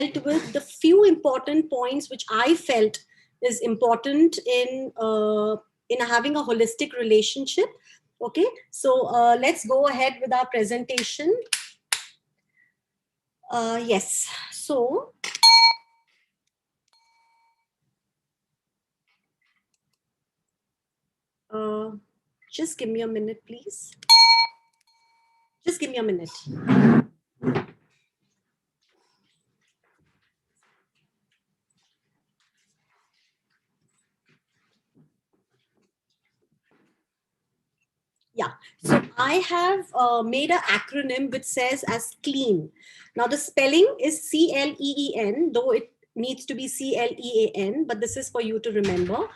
dealt with the few important points which I felt is important in having a holistic relationship. Okay, so let's go ahead with our presentation. Yes, so uh, just give me a minute, please. Just give me a minute. Yeah, so I have made an acronym which says as clean. Now the spelling is CLEEN, though it needs to be CLEAN, but this is for you to remember.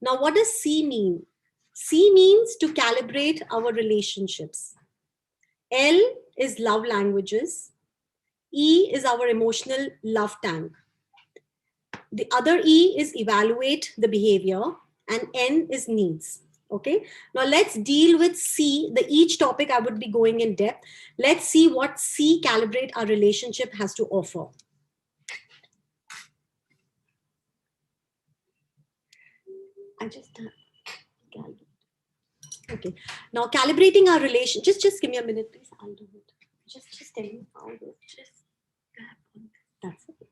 Now, what does C mean? C means to calibrate our relationships. L is love languages. E is our emotional love tank. The other E is evaluate the behavior, and N is needs. Okay, now let's deal with C. Each topic I would be going in depth. Let's see what C calibrate our relationship has to offer. I just okay. Now calibrating our relation. Just give me a minute, please. I'll do it. Just tell me how to just. That's it.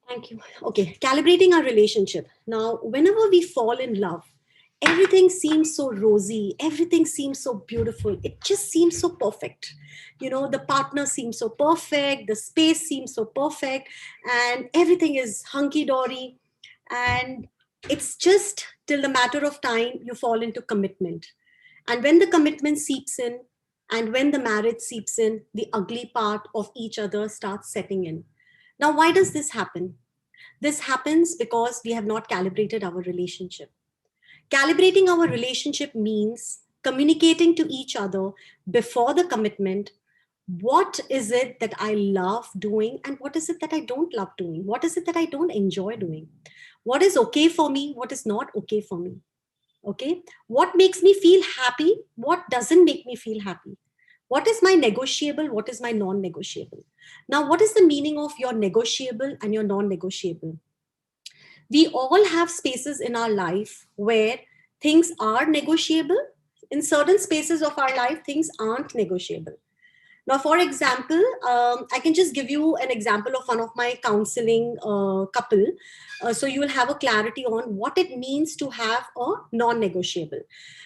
Thank you. Okay, calibrating our relationship. Now, whenever we fall in love, everything seems so rosy, everything seems so beautiful, it just seems so perfect. You know, the partner seems so perfect, the space seems so perfect, and everything is hunky-dory. And it's just till the matter of time you fall into commitment. And when the commitment seeps in, and when the marriage seeps in, the ugly part of each other starts setting in. Now, why does this happen? This happens because we have not calibrated our relationship. Calibrating our relationship means communicating to each other before the commitment. What is it that I love doing and what is it that I don't love doing? What is it that I don't enjoy doing? What is okay for me? What is not okay for me? Okay. What makes me feel happy? What doesn't make me feel happy? What is my negotiable? What is my non negotiable? Now, what is the meaning of your negotiable and your non negotiable? We all have spaces in our life where things are negotiable. In certain spaces of our life, things aren't negotiable. Now, for example, I can just give you an example of one of my counseling couple. So you will have a clarity on what it means to have a non-negotiable.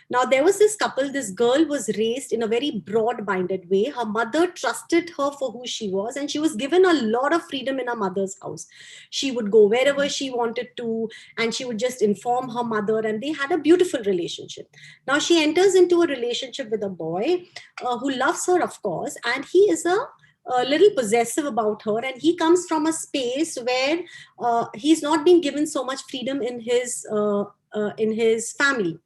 Now, there was this couple, this girl was raised in a very broad-minded way. Her mother trusted her for who she was, and she was given a lot of freedom in her mother's house. She would go wherever she wanted to, and she would just inform her mother, and they had a beautiful relationship. Now, she enters into a relationship with a boy who loves her, of course, and he is a little possessive about her, and he comes from a space where he's not been given so much freedom in his family.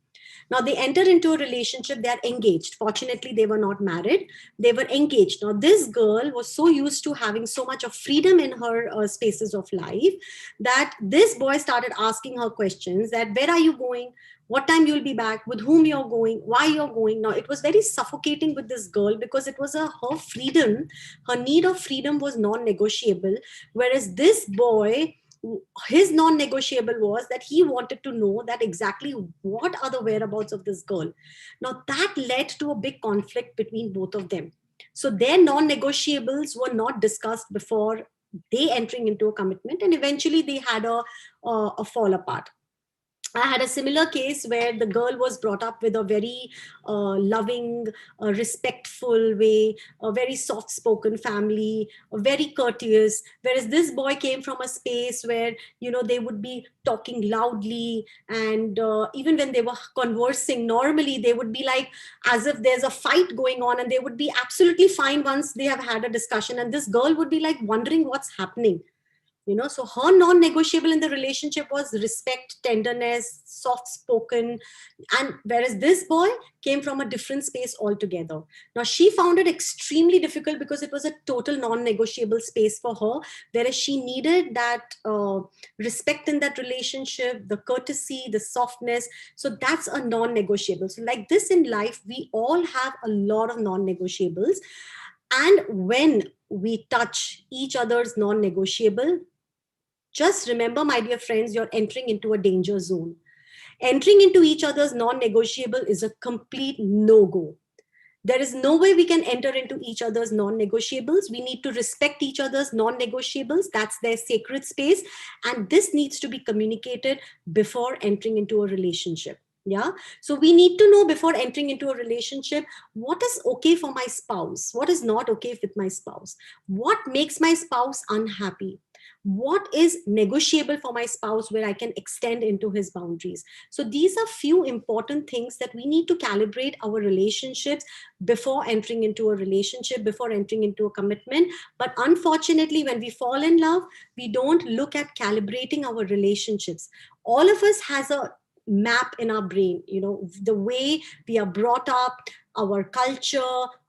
Now they enter into a relationship, they are engaged. Fortunately, they were not married, they were engaged. Now this girl was so used to having so much of freedom in her spaces of life that this boy started asking her questions that where are you going, what time you'll be back, with whom you're going, why you're going. Now it was very suffocating with this girl because it was her freedom, her need of freedom was non-negotiable, whereas this boy, his non-negotiable was that he wanted to know that exactly what are the whereabouts of this girl. Now that led to a big conflict between both of them. So their non-negotiables were not discussed before they entering into a commitment, and eventually they had a fall apart. I had a similar case where the girl was brought up with a very loving, respectful way, a very soft spoken family, very courteous. Whereas this boy came from a space where, you know, they would be talking loudly. And even when they were conversing normally, they would be like as if there's a fight going on, and they would be absolutely fine once they have had a discussion. And this girl would be like wondering what's happening, you know. So her non-negotiable in the relationship was respect, tenderness, soft spoken. And whereas this boy came from a different space altogether. Now she found it extremely difficult because it was a total non-negotiable space for her, whereas she needed that respect in that relationship, the courtesy, the softness. So that's a non-negotiable. So like this in life, we all have a lot of non-negotiables. And when we touch each other's non negotiable, just remember, my dear friends, you're entering into a danger zone. Entering into each other's non negotiable is a complete no go. There is no way we can enter into each other's non negotiables. We need to respect each other's non negotiables. That's their sacred space. And this needs to be communicated before entering into a relationship. Yeah. So we need to know before entering into a relationship what is okay for my spouse, what is not okay with my spouse, what makes my spouse unhappy, what is negotiable for my spouse where I can extend into his boundaries. So these are few important things that we need to calibrate our relationships before entering into a relationship, before entering into a commitment. But unfortunately, when we fall in love, we don't look at calibrating our relationships. All of us has a map in our brain, the way we are brought up, our culture,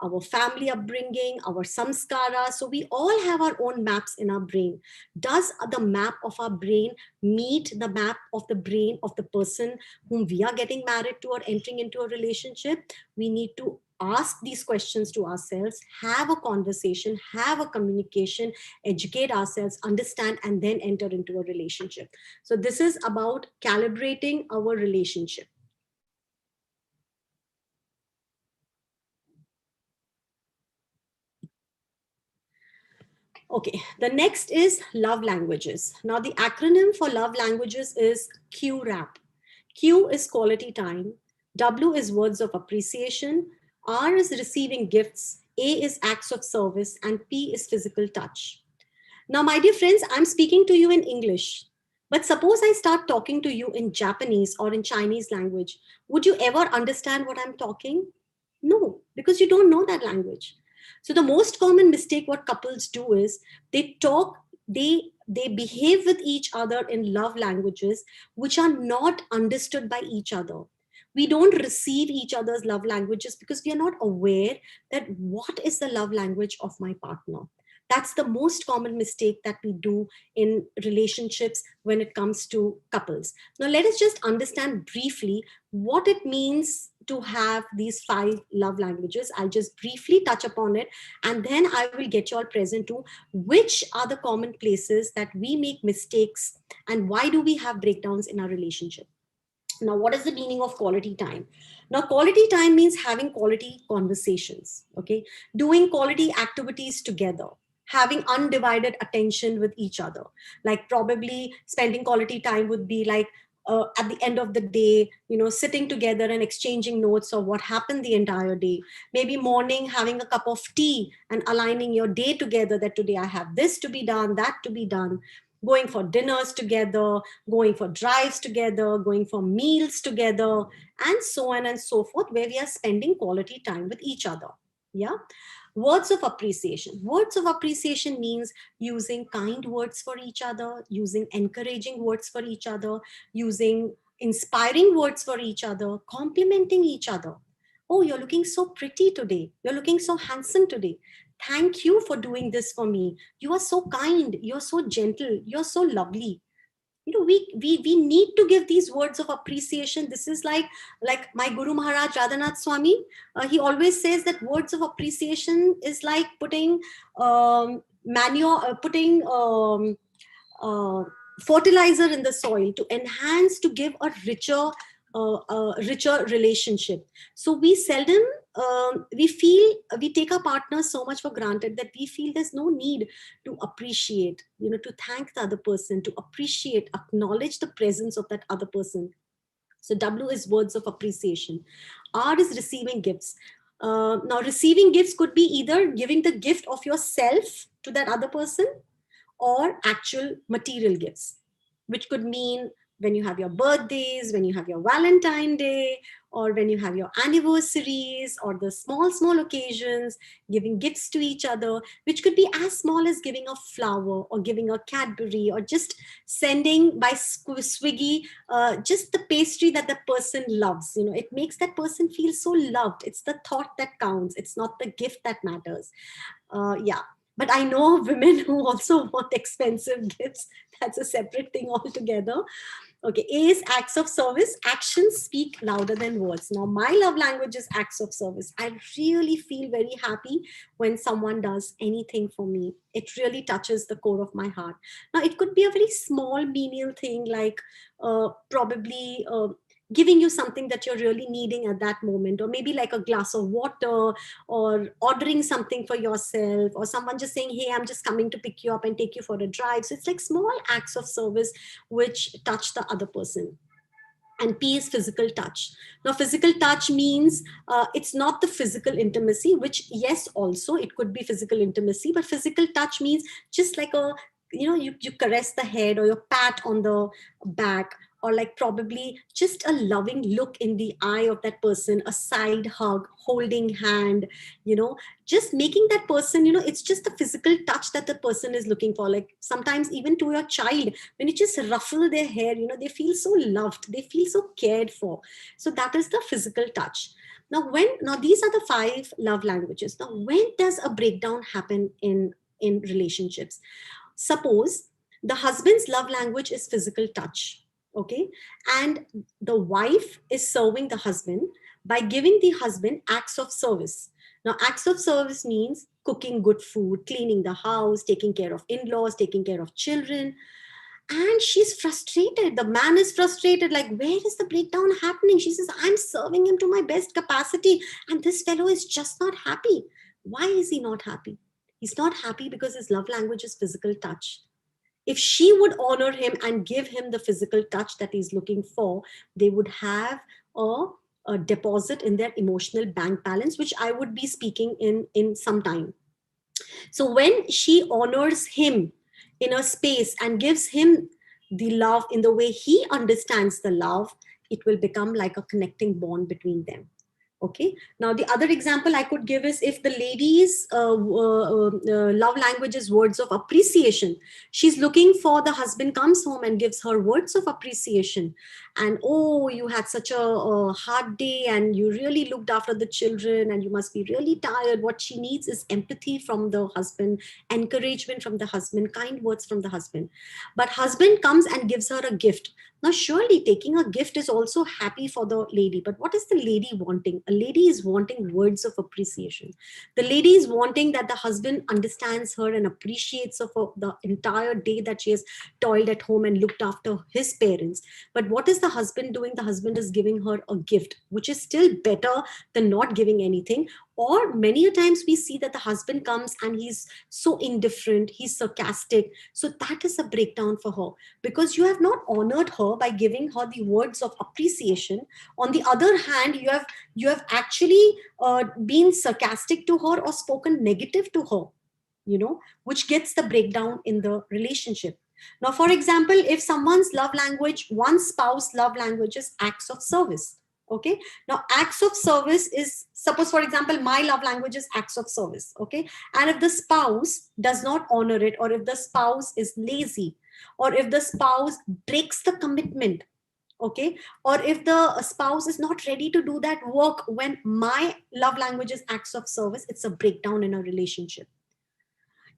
our family upbringing, our samskara. So we all have our own maps in our brain. Does the map of our brain meet the map of the brain of the person whom we are getting married to or entering into a relationship? We need to ask these questions to ourselves, have a conversation, have a communication, educate ourselves, understand, and then enter into a relationship. So this is about calibrating our relationship. Okay, the next is love languages. Now, the acronym for love languages is QRAP. Q is quality time, W is words of appreciation, R is receiving gifts, A is acts of service, and P is physical touch. Now, my dear friends, I'm speaking to you in English. But suppose I start talking to you in Japanese or in Chinese language. Would you ever understand what I'm talking? No, because you don't know that language. So the most common mistake what couples do is they talk, they behave with each other in love languages which are not understood by each other. We don't receive each other's love languages because we are not aware that what is the love language of my partner. That's the most common mistake that we do in relationships when it comes to couples. Now, let us just understand briefly what it means to have these 5 love languages. I'll just briefly touch upon it, and then I will get you all present to which are the common places that we make mistakes and why do we have breakdowns in our relationship. Now, what is the meaning of quality time? Now, quality time means having quality conversations, okay? Doing quality activities together, having undivided attention with each other. Like, probably spending quality time would be like, at the end of the day, sitting together and exchanging notes of what happened the entire day. Maybe morning, having a cup of tea and aligning your day together, that today I have this to be done, that to be done. Going for dinners together, going for drives together, going for meals together, and so on and so forth, where we are spending quality time with each other. Yeah. Words of appreciation. Words of appreciation means using kind words for each other, using encouraging words for each other, using inspiring words for each other, complimenting each other. Oh, you're looking so pretty today. You're looking so handsome today. Thank you for doing this for me. You are so kind. You're so gentle. You're so lovely. We need to give these words of appreciation. This is like my Guru Maharaj Radhanath Swami. He always says that words of appreciation is like putting manure, putting uh, fertilizer in the soil to enhance, to give a richer relationship. So we seldom we take our partners so much for granted that we feel there's no need to appreciate, to thank the other person, to appreciate, acknowledge the presence of that other person. So W is words of appreciation. R is receiving gifts. Now, receiving gifts could be either giving the gift of yourself to that other person or actual material gifts, which could mean when you have your birthdays, when you have your Valentine Day, or when you have your anniversaries, or the small, small occasions, giving gifts to each other, which could be as small as giving a flower or giving a Cadbury or just sending by Swiggy just the pastry that the person loves. It makes that person feel so loved. It's the thought that counts. It's not the gift that matters. Yeah. But I know of women who also want expensive gifts. That's a separate thing altogether. Okay, A is acts of service. Actions speak louder than words. Now, my love language is acts of service. I really feel very happy when someone does anything for me. It really touches the core of my heart. Now, it could be a very small, menial thing like probably giving you something that you're really needing at that moment, or maybe like a glass of water, or ordering something for yourself, or someone just saying, hey, I'm just coming to pick you up and take you for a drive. So it's like small acts of service which touch the other person. And P is physical touch. Now, physical touch means it's not the physical intimacy, which, yes, also it could be physical intimacy, but physical touch means just like a, you caress the head, or you pat on the back, or like probably just a loving look in the eye of that person, a side hug, holding hand, you know, just making that person, it's just the physical touch that the person is looking for. Like sometimes even to your child, when you just ruffle their hair, they feel so loved, they feel so cared for. So that is the physical touch. Now these are the 5 love languages. Now, when does a breakdown happen in relationships? Suppose the husband's love language is physical touch, okay, and the wife is serving the husband by giving the husband acts of service. Now, acts of service means cooking good food, cleaning the house, taking care of in-laws, taking care of children. And she's frustrated, the man is frustrated, like, where is the breakdown happening? She says, I'm serving him to my best capacity, and this fellow is just not happy. Why is he not happy? He's not happy because his love language is physical touch. If she would honor him and give him the physical touch that he's looking for, they would have a deposit in their emotional bank balance, which I would be speaking in some time. So when she honors him in a space and gives him the love in the way he understands the love, it will become like a connecting bond between them. Okay. Now, the other example I could give is if the lady's love language is words of appreciation. She's looking for, the husband comes home and gives her words of appreciation. And, oh, you had such a hard day and you really looked after the children and you must be really tired. What she needs is empathy from the husband, encouragement from the husband, kind words from the husband. But husband comes and gives her a gift. Now, surely taking a gift is also happy for the lady, but what is the lady wanting? A lady is wanting words of appreciation. The lady is wanting that the husband understands her and appreciates her for the entire day that she has toiled at home and looked after his parents. But what is the husband doing? The husband is giving her a gift, which is still better than not giving anything. Or many a times we see that the husband comes and he's so indifferent, he's sarcastic. So that is a breakdown for her, because you have not honored her by giving her the words of appreciation. On the other hand, you have actually been sarcastic to her or spoken negative to her, which gets the breakdown in the relationship. Now, for example, if someone's love language, one spouse love language is acts of service. Okay. Now, acts of service is, suppose, for example, my love language is acts of service. Okay. And if the spouse does not honor it, or if the spouse is lazy, or if the spouse breaks the commitment, okay, or if the spouse is not ready to do that work when my love language is acts of service, it's a breakdown in a relationship.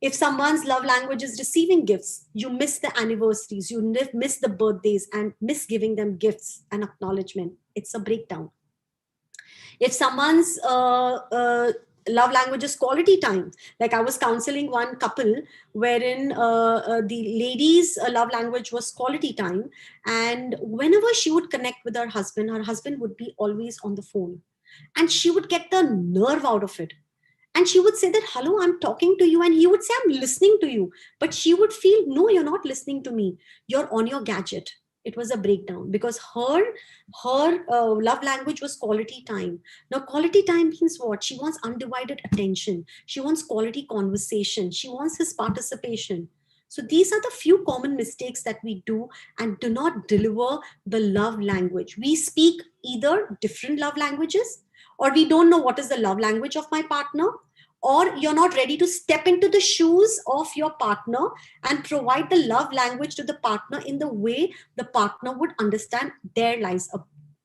If someone's love language is receiving gifts, you miss the anniversaries, you miss the birthdays and miss giving them gifts and acknowledgement, it's a breakdown. If someone's love language is quality time, like I was counseling one couple wherein the lady's love language was quality time, and whenever she would connect with her husband would be always on the phone, and she would get the nerve out of it. And she would say that, hello, I'm talking to you. And he would say, I'm listening to you. But she would feel, no, you're not listening to me. You're on your gadget. It was a breakdown because her love language was quality time. Now, quality time means what? She wants undivided attention. She wants quality conversation. She wants his participation. So these are the few common mistakes that we do and do not deliver the love language. We speak either different love languages, or we don't know what is the love language of my partner, or you're not ready to step into the shoes of your partner and provide the love language to the partner in the way the partner would understand. There lies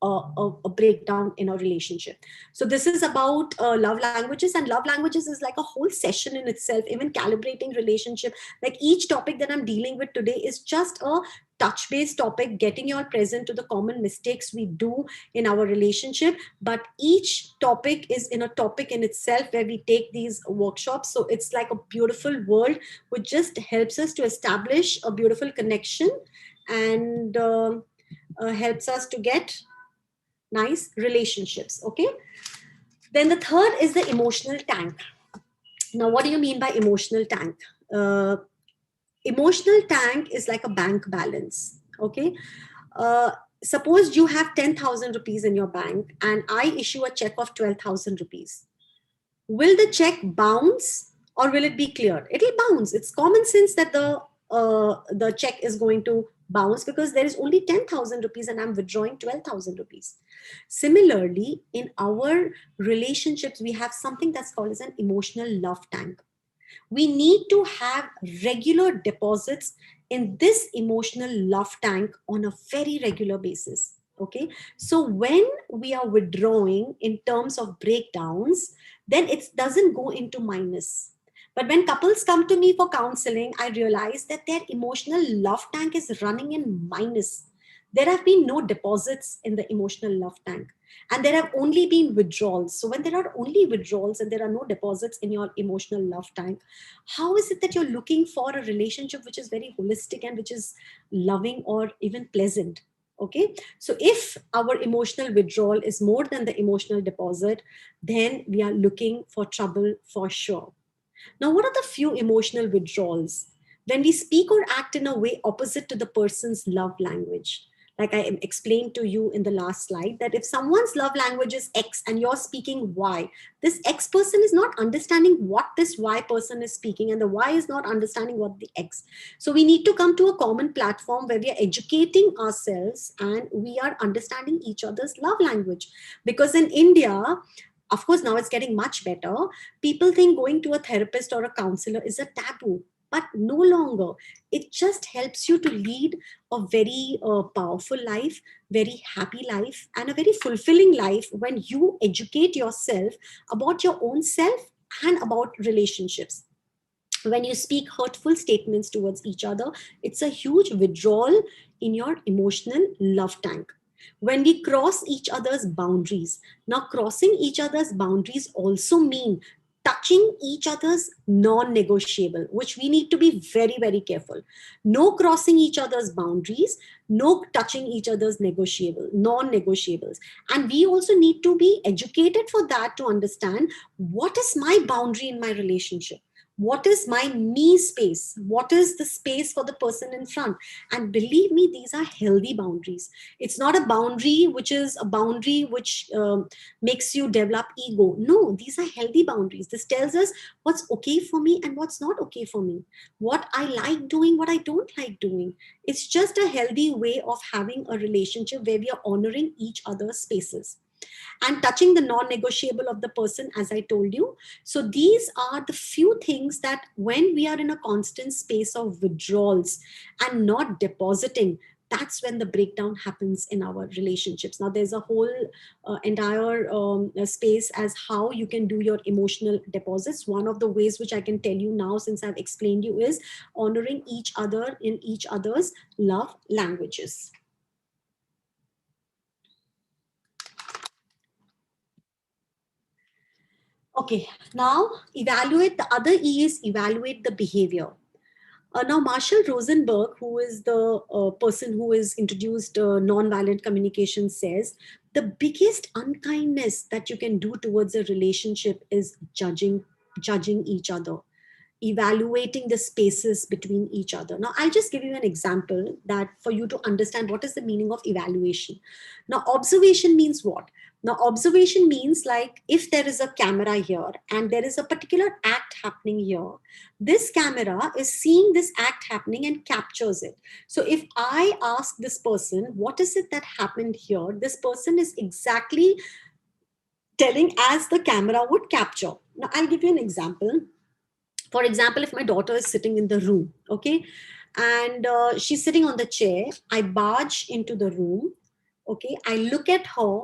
a breakdown in a relationship. So this is about love languages, and love languages is like a whole session in itself. Even calibrating relationship, like each topic that I'm dealing with today is just a touch base topic, getting you all present to the common mistakes we do in our relationship. But each topic is in a topic in itself where we take these workshops. So it's like a beautiful world which just helps us to establish a beautiful connection, and helps us to get nice relationships. Okay. Then the third is the emotional tank. Now, what do you mean by emotional tank? Uh, Emotional tank is like a bank balance. Okay. Uh, Suppose you have 10,000 rupees in your bank and I issue a check of 12,000 rupees. Will the check bounce or will it be cleared? It'll bounce. It's common sense that the check is going to bounce because there is only 10,000 rupees and I'm withdrawing 12,000 rupees. Similarly, in our relationships, we have something that's called as an emotional love tank. We need to have regular deposits in this emotional love tank on a very regular basis. Okay. So when we are withdrawing in terms of breakdowns, then it doesn't go into minus. But when couples come to me for counseling, I realize that their emotional love tank is running in minus. There have been no deposits in the emotional love tank, and there have only been withdrawals. So when there are only withdrawals and there are no deposits in your emotional love tank, how is it that you're looking for a relationship which is very holistic and which is loving or even pleasant? Okay. So if our emotional withdrawal is more than the emotional deposit, then we are looking for trouble for sure. Now, what are the few emotional withdrawals? When we speak or act in a way opposite to the person's love language. Like I explained to you in the last slide, that if someone's love language is X and you're speaking Y, this X person is not understanding what this Y person is speaking, and the Y is not understanding what the X. So we need to come to a common platform where we are educating ourselves and we are understanding each other's love language. Because in India, of course, now it's getting much better. People think going to a therapist or a counselor is a taboo, but no longer. It just helps you to lead a very powerful life, very happy life, and a very fulfilling life when you educate yourself about your own self and about relationships. When you speak hurtful statements towards each other, it's a huge withdrawal in your emotional love tank. When we cross each other's boundaries, now crossing each other's boundaries also mean touching each other's non-negotiable, which we need to be very, very careful. No crossing each other's boundaries, no touching each other's negotiable, non-negotiables. And we also need to be educated for that, to understand what is my boundary in my relationship. What is my me space? What is the space for the person in front? And believe me, these are healthy boundaries. It's not a boundary which is a boundary which makes you develop ego. No, these are healthy boundaries. This tells us what's okay for me and what's not okay for me, what I like doing, what I don't like doing. It's just a healthy way of having a relationship where we are honoring each other's spaces and touching the non-negotiable of the person, as I told you. So these are the few things that when we are in a constant space of withdrawals and not depositing, that's when the breakdown happens in our relationships. Now there's a whole entire space as how you can do your emotional deposits. One of the ways which I can tell you now, since I've explained you, is honoring each other in each other's love languages. Okay, now evaluate. The other E is evaluate the behavior. Now, Marshall Rosenberg, who is the person who has introduced nonviolent communication, says the biggest unkindness that you can do towards a relationship is judging each other, evaluating the spaces between each other. Now, I'll just give you an example that for you to understand what is the meaning of evaluation. Now, observation means what? Now, observation means, like, if there is a camera here and there is a particular act happening here, this camera is seeing this act happening and captures it. So if I ask this person, what is it that happened here? This person is exactly telling as the camera would capture. Now, I'll give you an example. For example, if my daughter is sitting in the room, okay, and she's sitting on the chair, I barge into the room, okay, I look at her,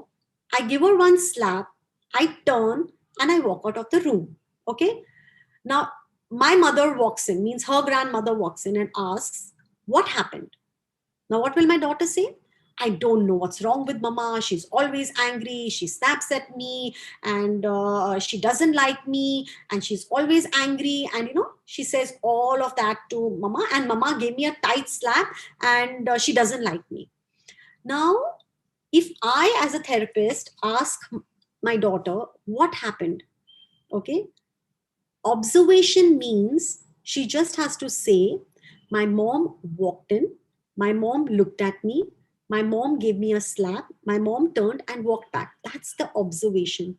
I give her one slap, I turn and I walk out of the room, okay. Now my mother walks in, means her grandmother walks in and asks, what happened? Now, what will my daughter say? I don't know what's wrong with mama. She's always angry. She snaps at me and she doesn't like me and she's always angry. And, she says all of that to mama. And mama gave me a tight slap and she doesn't like me. Now, if I, as a therapist, ask my daughter what happened, okay, observation means she just has to say, my mom walked in, my mom looked at me, my mom gave me a slap, my mom turned and walked back. That's the observation.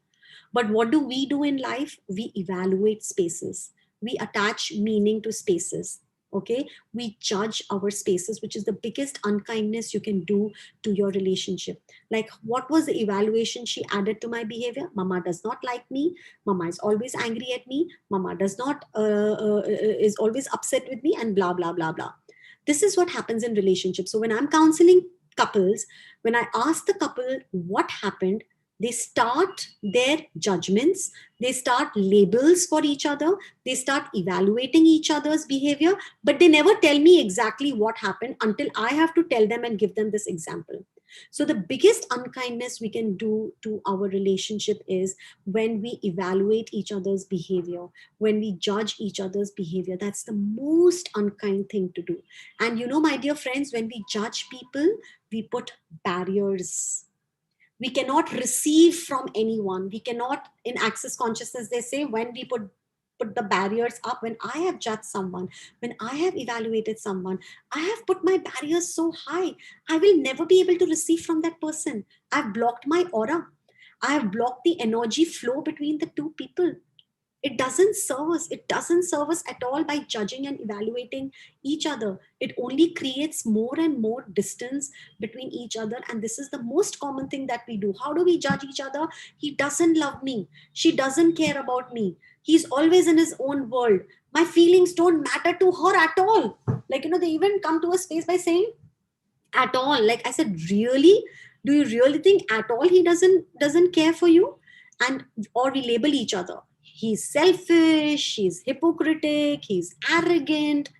But what do we do in life? We evaluate spaces, we attach meaning to spaces. Okay, we judge our spaces, which is the biggest unkindness you can do to your relationship. Like, what was the evaluation she added to my behavior? Mama does not like me. Mama is always angry at me. Mama does not is always upset with me, and blah blah blah blah. This is what happens in relationships. So when I'm counseling couples, when I ask the couple what happened, they start their judgments, they start labels for each other, they start evaluating each other's behavior, but they never tell me exactly what happened until I have to tell them and give them this example. So the biggest unkindness we can do to our relationship is when we evaluate each other's behavior, when we judge each other's behavior. That's the most unkind thing to do. And my dear friends, when we judge people, we put barriers. We cannot receive from anyone. We cannot, in access consciousness, they say, when we put the barriers up, when I have judged someone, when I have evaluated someone, I have put my barriers so high, I will never be able to receive from that person. I've blocked my aura. I have blocked the energy flow between the two people. It doesn't serve us. It doesn't serve us at all by judging and evaluating each other. It only creates more and more distance between each other. And this is the most common thing that we do. How do we judge each other? He doesn't love me. She doesn't care about me. He's always in his own world. My feelings don't matter to her at all. Like, they even come to a space by saying, at all. Like I said, really? Do you really think at all he doesn't care for you? And or we label each other. He's selfish, he's hypocritic, he's arrogant.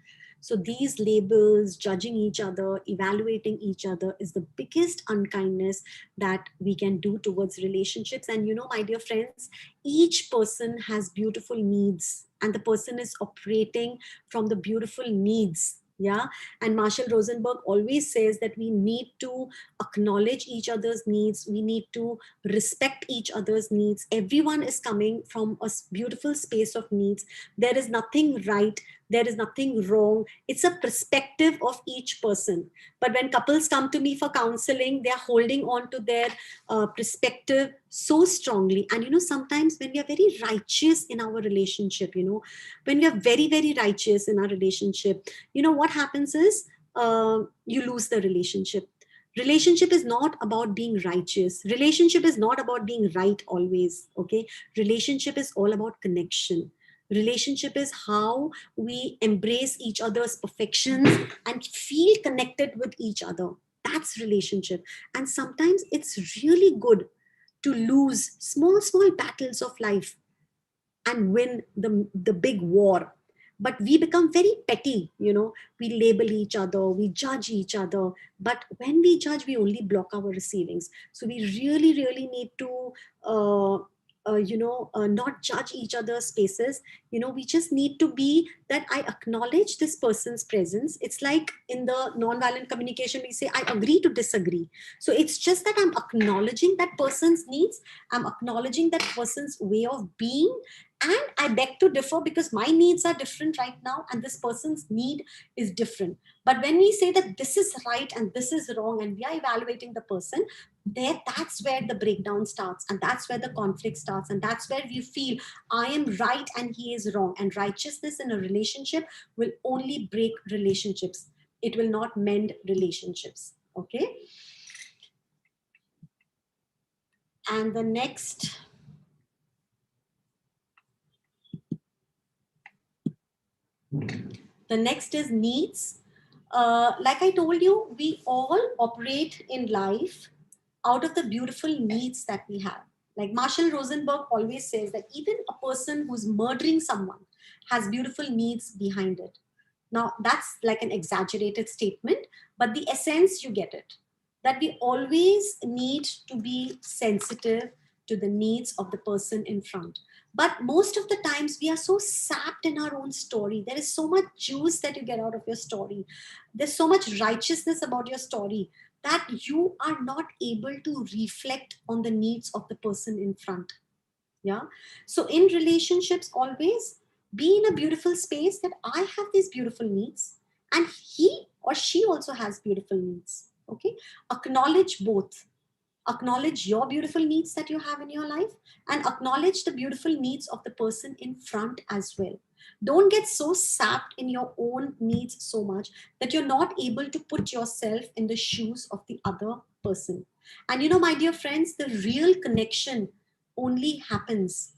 So these labels, judging each other, evaluating each other, is the biggest unkindness that we can do towards relationships. And my dear friends, each person has beautiful needs, and the person is operating from the beautiful needs. Yeah. And Marshall Rosenberg always says that we need to acknowledge each other's needs. We need to respect each other's needs. Everyone is coming from a beautiful space of needs. There is nothing right. There is nothing wrong. It's a perspective of each person. But when couples come to me for counseling, they are holding on to their perspective so strongly. And sometimes when we are very righteous in our relationship, when we are very, very righteous in our relationship, what happens is you lose the relationship. Relationship is not about being righteous. Relationship is not about being right always. Okay. Relationship is all about connection. Relationship is how we embrace each other's perfections and feel connected with each other. That's relationship. And sometimes it's really good to lose small battles of life and win the big war. But we become very petty. We label each other, we judge each other. But when we judge, we only block our receivings. So we really, really need to not judge each other's spaces. We just need to be that I acknowledge this person's presence. It's like in the nonviolent communication, we say, I agree to disagree. So it's just that I'm acknowledging that person's needs. I'm acknowledging that person's way of being. And I beg to differ because my needs are different right now and this person's need is different. But when we say that this is right and this is wrong and we are evaluating the person, that's where the breakdown starts, and that's where the conflict starts, and that's where we feel I am right and he is wrong. And righteousness in a relationship will only break relationships. It will not mend relationships. Okay. And the next is needs. Like I told you, we all operate in life out of the beautiful needs that we have. Like Marshall Rosenberg always says that even a person who's murdering someone has beautiful needs behind it. Now, that's like an exaggerated statement, but the essence, you get it. That we always need to be sensitive to the needs of the person in front. But most of the times, we are so sapped in our own story. There is so much juice that you get out of your story. There's so much righteousness about your story that you are not able to reflect on the needs of the person in front. Yeah. So in relationships, always be in a beautiful space that I have these beautiful needs and he or she also has beautiful needs. Okay. Acknowledge both. Acknowledge your beautiful needs that you have in your life and acknowledge the beautiful needs of the person in front as well. Don't get so sapped in your own needs so much that you're not able to put yourself in the shoes of the other person. And my dear friends, the real connection only happens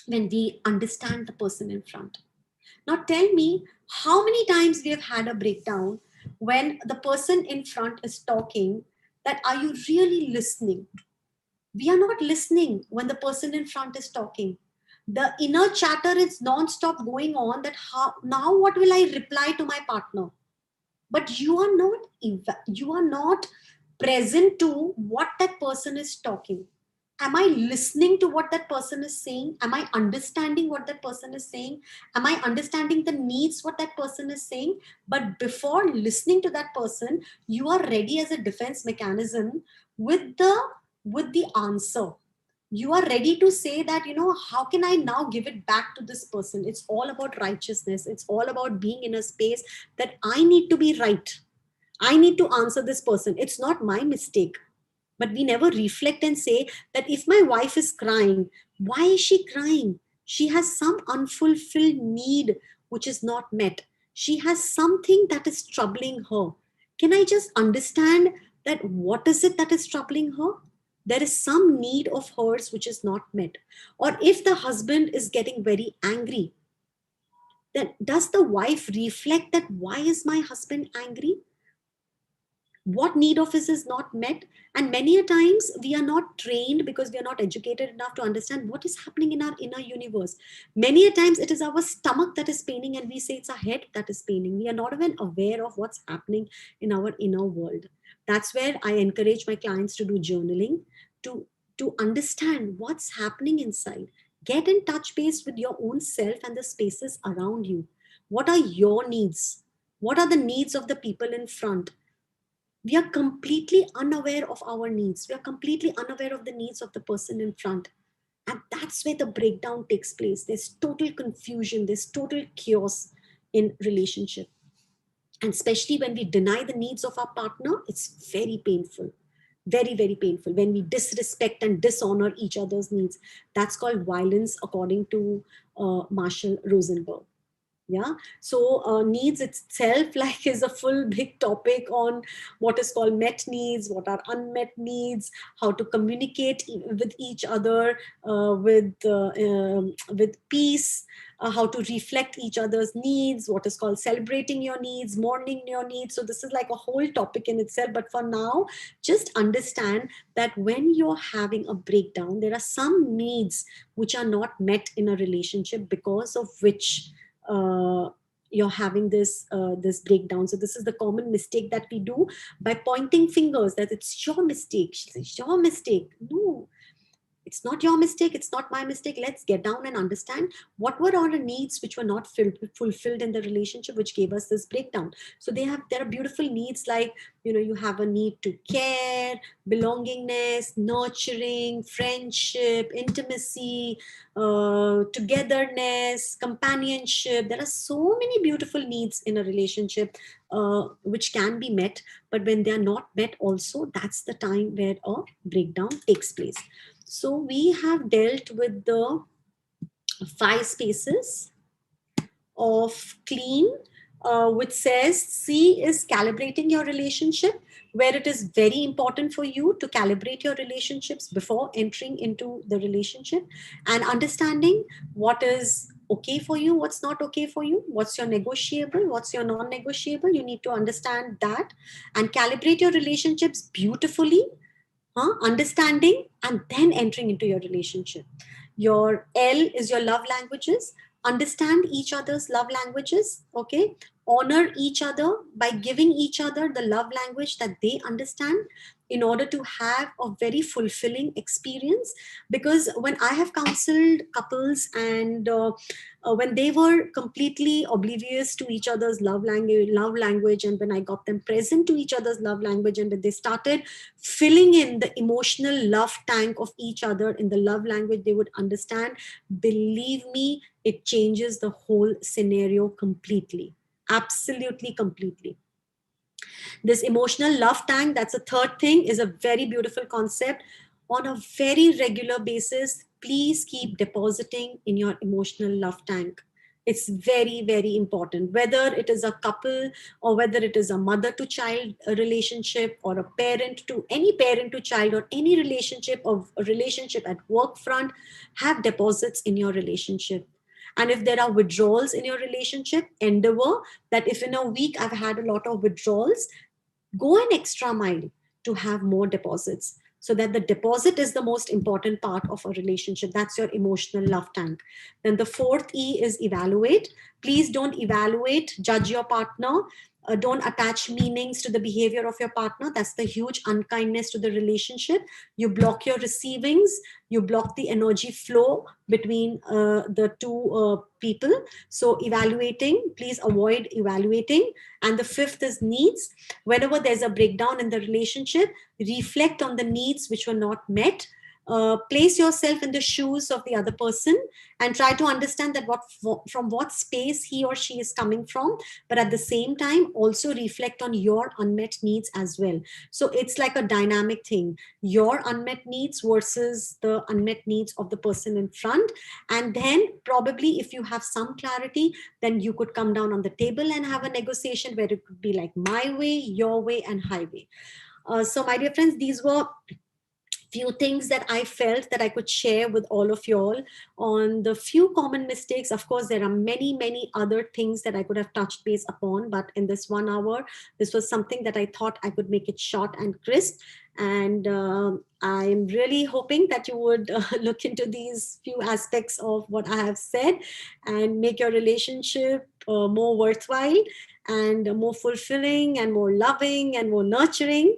when we understand the person in front. Now tell me how many times we have had a breakdown when the person in front is talking, that are you really listening? We are not listening when the person in front is talking. The inner chatter is non-stop going on, that how now what will I reply to my partner? But you are not present to what that person is talking. Am I listening to what that person is saying? Am I understanding what that person is saying? Am I understanding the needs what that person is saying? But before listening to that person, you are ready as a defense mechanism with the answer. You are ready to say that, how can I now give it back to this person? It's all about righteousness. It's all about being in a space that I need to be right. I need to answer this person. It's not my mistake. But we never reflect and say that if my wife is crying, why is she crying? She has some unfulfilled need which is not met. She has something that is troubling her. Can I just understand that what is it that is troubling her? There is some need of hers which is not met. Or if the husband is getting very angry, then does the wife reflect that why is my husband angry? What need of his is not met? And many a times we are not trained because we are not educated enough to understand what is happening in our inner universe. Many a times it is our stomach that is paining and we say it's our head that is paining. We are not even aware of what's happening in our inner world. That's where I encourage my clients to do journaling, to understand what's happening inside. Get in touch base with your own self and the spaces around you. What are your needs? What are the needs of the people in front? We are completely unaware of our needs. We are completely unaware of the needs of the person in front. And that's where the breakdown takes place. There's total confusion, there's total chaos in relationship. And especially when we deny the needs of our partner, it's very painful. Very, very painful. When we disrespect and dishonor each other's needs. That's called violence, according to Marshall Rosenberg. Yeah. So needs itself like is a full big topic on what is called met needs, what are unmet needs, how to communicate with each other with peace, how to reflect each other's needs, what is called celebrating your needs, mourning your needs. So this is like a whole topic in itself, but for now just understand that when you're having a breakdown, there are some needs which are not met in a relationship, because of which you're having this breakdown. So this is the common mistake that we do, by pointing fingers that it's your mistake. It's your mistake. No, it's not your mistake, it's not my mistake. Let's get down and understand what were our needs which were not fulfilled in the relationship, which gave us this breakdown. So there are beautiful needs, like you have a need to care, belongingness, nurturing, friendship, intimacy, togetherness, companionship. There are so many beautiful needs in a relationship which can be met, but when they are not met also, that's the time where a breakdown takes place. So we have dealt with the 5 spaces of clean, which says C is calibrating your relationship, where it is very important for you to calibrate your relationships before entering into the relationship, and understanding what is okay for you, what's not okay for you, what's your negotiable, what's your non-negotiable. You need to understand that and calibrate your relationships beautifully, understanding, and then entering into your relationship. Your L is your love languages. understand each other's love languages, okay? Honor each other by giving each other the love language that they understand in order to have a very fulfilling experience. Because when I have counseled couples and when they were completely oblivious to each other's love language, and when I got them present to each other's love language, and when they started filling in the emotional love tank of each other in the love language they would understand, believe me, it changes the whole scenario completely. Absolutely, completely. This emotional love tank, that's a third thing, is a very beautiful concept. On a very regular basis, please keep depositing in your emotional love tank. It's very, very important. Whether it is a couple, or whether it is a mother to child relationship, or a parent to child, or any relationship, of a relationship at work front, have deposits in your relationship. And if there are withdrawals in your relationship, endeavor that if in a week I've had a lot of withdrawals, go an extra mile to have more deposits, so that the deposit is the most important part of a relationship. That's your emotional love tank. Then the fourth E is evaluate. Please don't evaluate, judge your partner. Don't attach meanings to the behavior of your partner. That's the huge unkindness to the relationship. You block your receivings, you block the energy flow between the two people. So evaluating, please avoid evaluating. And the fifth is needs. Whenever there's a breakdown in the relationship, reflect on the needs which were not met. Place yourself in the shoes of the other person and try to understand that from what space he or she is coming from, but at the same time also reflect on your unmet needs as well. So it's like a dynamic thing, your unmet needs versus the unmet needs of the person in front. And then probably if you have some clarity, then you could come down on the table and have a negotiation where it could be like my way, your way, and highway. So my dear friends, these were few things that I felt that I could share with all of y'all on the few common mistakes. Of course, there are many, many other things that I could have touched base upon, but in this 1 hour, this was something that I thought I could make it short and crisp. And I'm really hoping that you would look into these few aspects of what I have said and make your relationship more worthwhile and more fulfilling and more loving and more nurturing.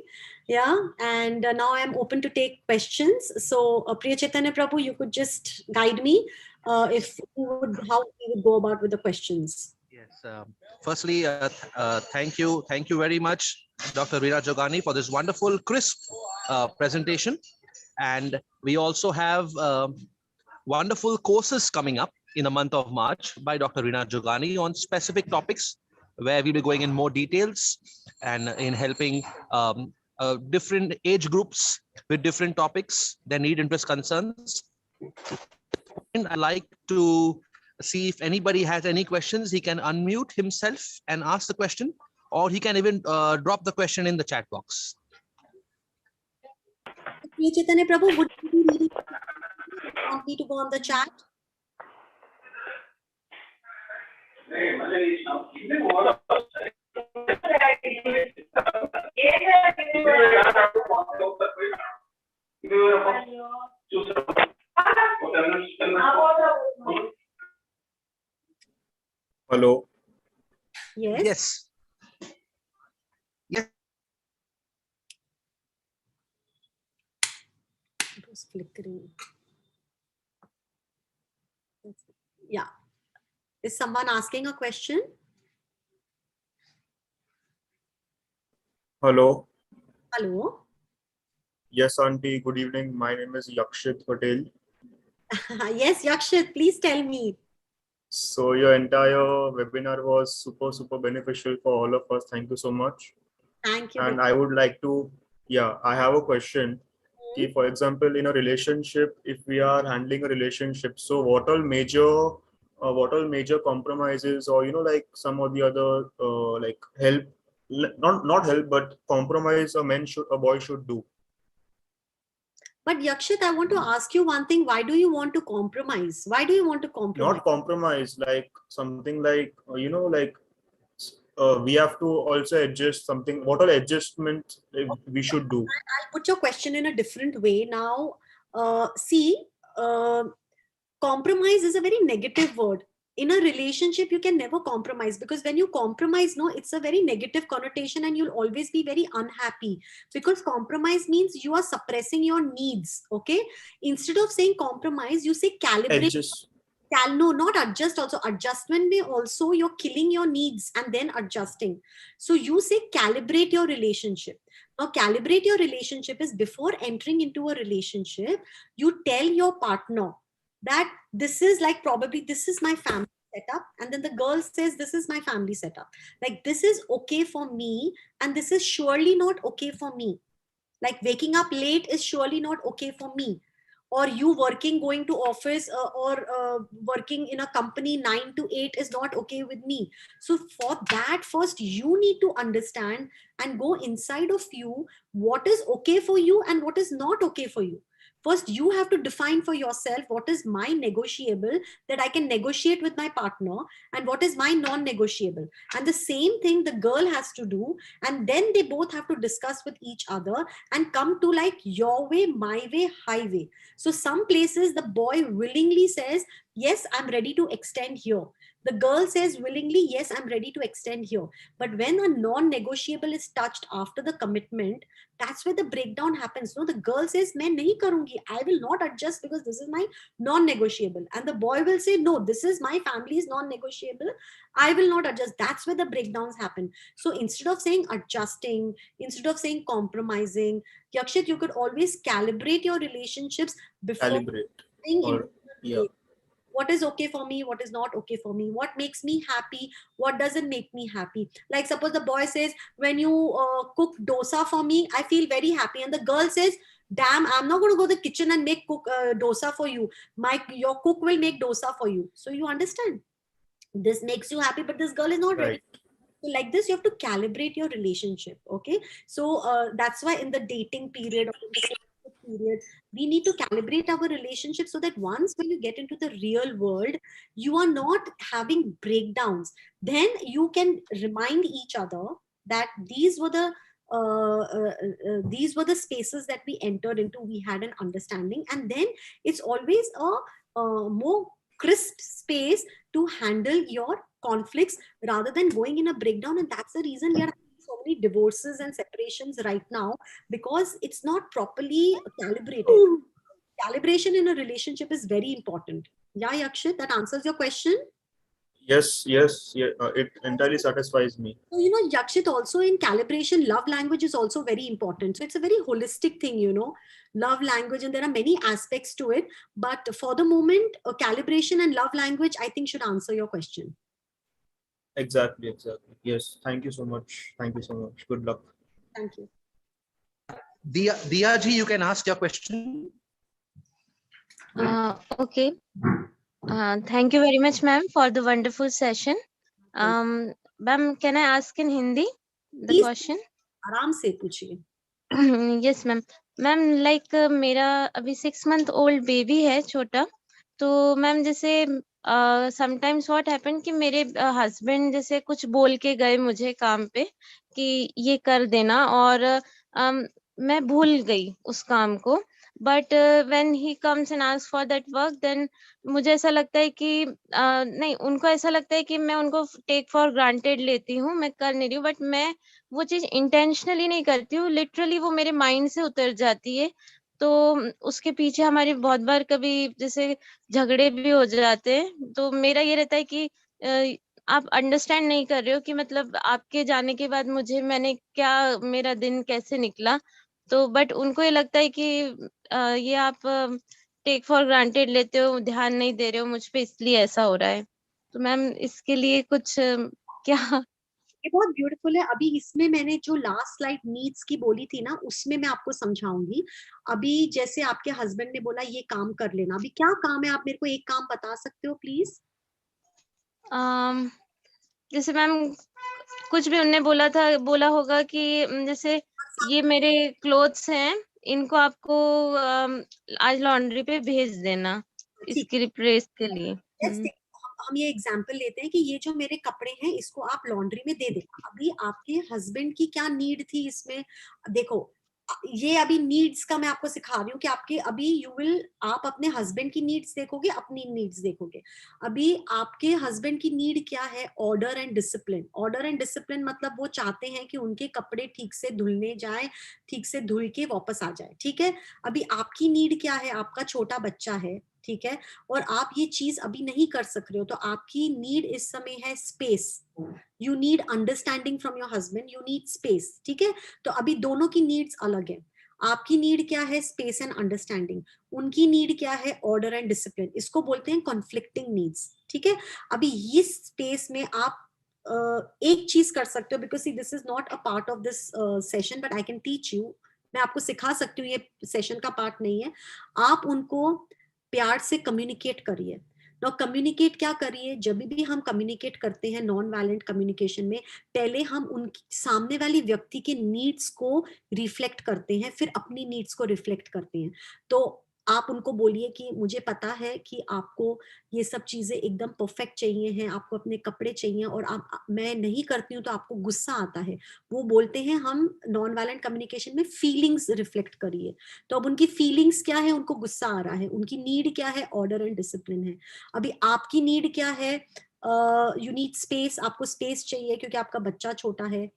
Yeah, and now I'm open to take questions. So, Priya Chaitanya Prabhu, you could just guide me if you would, how we would go about with the questions. Yes. Firstly, thank you very much, Dr. Reena Jogani, for this wonderful, crisp presentation. And we also have wonderful courses coming up in the month of March by Dr. Reena Jogani on specific topics, where we'll be going in more details and in helping different age groups with different topics, their need, interest, concerns. And I'd like to see if anybody has any questions. He can unmute himself and ask the question, or he can even drop the question in the chat box. Priya Chaitanya Prabhu, would you be reading? Want me to go on the chat? Hello. Yes. Yes. Yes. It was flickering. Yeah. Is someone asking a question? Hello. Hello. Yes, Auntie. Good evening. My name is Yakshit Patel. Yes, Yakshit, please tell me. So your entire webinar was super beneficial for all of us. Thank you so much. Thank you. And I would like to, I have a question. For example, in a relationship, if we are handling a relationship, so what all major compromises, or like some of the other like help, not help, but compromise a boy should do. But Yakshit, I want to ask you one thing. Why do you want to compromise? Why do you want to compromise? Not compromise, like something like, like we have to also adjust something. What all adjustments we should do? I'll put your question in a different way. Now, see, compromise is a very negative word. In a relationship you can never compromise, because when you compromise, no, it's a very negative connotation and you'll always be very unhappy, because compromise means you are suppressing your needs. Okay, instead of saying compromise, you say calibrate. Adjust. No, not adjust. Also adjustment may also, you're killing your needs and then adjusting. So you say calibrate your relationship. Now calibrate your relationship is, before entering into a relationship, you tell your partner that this is like, probably this is my family setup, and then the girl says this is my family setup, like this is okay for me and this is surely not okay for me. Like waking up late is surely not okay for me, or you working, going to office, or working in a company 9 to 8 is not okay with me. So for that, first you need to understand and go inside of you, what is okay for you and what is not okay for you. First you have to define for yourself what is my negotiable, that I can negotiate with my partner, and what is my non-negotiable. And the same thing the girl has to do, and then they both have to discuss with each other and come to like your way, my way, highway. So some places the boy willingly says, yes, I'm ready to extend here. The girl says willingly, yes, I'm ready to extend here. But when a non-negotiable is touched after the commitment, that's where the breakdown happens. No, the girl says, "Main nahi karungi. I will not adjust because this is my non-negotiable." And the boy will say, "No, this is my family's non-negotiable. I will not adjust." That's where the breakdowns happen. So instead of saying adjusting, instead of saying compromising, Yakshit, you could always calibrate your relationships before Calibrate. being in. Or yeah, What is okay for me, what is not okay for me, what makes me happy, what doesn't make me happy. Like suppose the boy says, when you cook dosa for me, I feel very happy, and the girl says, damn, I'm not going to go to the kitchen and make dosa for you. Your cook will make dosa for you. So you understand, this makes you happy, but this girl is not ready. right. So like this, you have to calibrate your relationship. Okay, so that's why in the dating period or in the friendship period, we need to calibrate our relationship, so that once when you get into the real world, you are not having breakdowns. Then you can remind each other that these were the spaces that we entered into. We had an understanding, and then it's always a more crisp space to handle your conflicts rather than going in a breakdown. And that's the reason we are having so many divorces and separations right now, because it's not properly calibrated. Calibration in a relationship is very important. Yeah, Yakshit, that answers your question. Yes, yes, yeah, it entirely satisfies me. So, Yakshit, also in calibration, love language is also very important. So it's a very holistic thing, love language, and there are many aspects to it. But for the moment, calibration and love language, I think, should answer your question. Exactly, exactly. Yes, thank you so much. Thank you so much. Good luck. Thank you. Diya ji, you can ask your question. Okay. Thank you very much, ma'am, for the wonderful session. Ma'am, can I ask in Hindi the Please, question? आराम से पूछिए. Yes, ma'am. Ma'am like मेरा अभी 6 month old baby है छोटा, तो ma'am जैसे sometimes what happen कि मेरे हस्बैंड जैसे कुछ बोल के गए मुझे काम पे कि ये कर देना, और मैं भूल गई उस काम को. But when he comes and ask for that work, then मुझे ऐसा लगता है कि नहीं, उनको ऐसा लगता है कि मैं उनको टेक फॉर ग्रांटेड लेती हूँ, मैं कर नहीं रही हूँ, बट मैं वो चीज इंटेंशनली नहीं करती हूँ, लिटरली वो मेरे माइंड से उतर जाती है. तो उसके पीछे हमारी बहुत बार कभी जैसे झगड़े भी हो जाते हैं. तो मेरा ये रहता है कि आप अंडरस्टैंड नहीं कर रहे हो कि मतलब आपके जाने के बाद मैंने क्या, मेरा दिन कैसे निकला. तो बट उनको ये लगता है कि ये आप टेक फॉर ग्रांटेड लेते हो, ध्यान नहीं दे रहे हो मुझ पे, इसलिए ऐसा हो रहा है. तो मैम इसके लिए कुछ क्या? ये बहुत ब्यूटीफुल है. अभी इसमें मैंने जो लास्ट स्लाइड नीड्स की बोली थी ना, उसमें मैं आपको समझाऊंगी. अभी जैसे आपके हस्बैंड ने बोला ये काम कर लेना, अभी क्या काम है, आप मेरे को एक काम बता सकते हो प्लीज? जैसे मैम कुछ भी उनने बोला होगा कि जैसे ये मेरे क्लोथ्स हैं, इनको आपको आज लॉन्ड्री पे भेज देना, इसकी रिप्लेस के लिए. हम ये एग्जाम्पल लेते हैं कि ये जो मेरे कपड़े हैं इसको आप लॉन्ड्री में दे देना. अभी आपके हस्बैंड की क्या नीड थी इसमें? देखो, ये अभी नीड्स का मैं आपको सिखा रही हूँ कि आपके अभी आप अपने हस्बैंड की नीड्स देखोगे, अपनी नीड्स देखोगे। अभी आपके हस्बैंड की नीड क्या है? Order and discipline. Order and discipline मतलब वो चाहते हैं कि उनके कपड़े ठीक से धुलने जाए, ठीक से धुल के वापस आ जाए, ठीक है। अभी आपकी नीड क्या है? आपका छोटा बच्चा है, ठीक है, और आप ये चीज अभी नहीं कर सक रहे हो, तो आपकी नीड इस समय है space. You need understanding from your husband, you need space, ठीक है। तो अभी दोनों की नीड्स अलग है। आपकी नीड क्या है? Space and understanding. उनकी नीड क्या है? Order and discipline. इसको बोलते हैं कॉन्फ्लिक्टिंग नीड्स, ठीक है। अभी इस स्पेस में आप एक चीज कर सकते हो, because see this is not a part of this session, but I can teach you. मैं आपको सिखा सकती हूँ, ये सेशन का पार्ट नहीं है। आप उनको प्यार से कम्युनिकेट करिए। नाउ कम्युनिकेट क्या करिए? जब भी हम कम्युनिकेट करते हैं नॉन वायलेंट कम्युनिकेशन में, पहले हम उनकी सामने वाली व्यक्ति के नीड्स को रिफ्लेक्ट करते हैं, फिर अपनी नीड्स को रिफ्लेक्ट करते हैं। तो आप उनको बोलिए कि मुझे पता है कि आपको ये सब चीजें एकदम परफेक्ट चाहिए हैं, आपको अपने कपड़े चाहिए, और मैं नहीं करती हूँ तो आपको गुस्सा आता है। वो बोलते हैं हम नॉन वायलेंट कम्युनिकेशन में फीलिंग्स रिफ्लेक्ट करिए। तो अब उनकी फीलिंग्स क्या है? उनको गुस्सा आ रहा है। उनकी नीड क्या है? ऑर्डर एंड डिसिप्लिन है। अभी आपकी नीड क्या है? You need space. आपको स्पेस चाहिए क्योंकि आपका बच्चा छोटा है,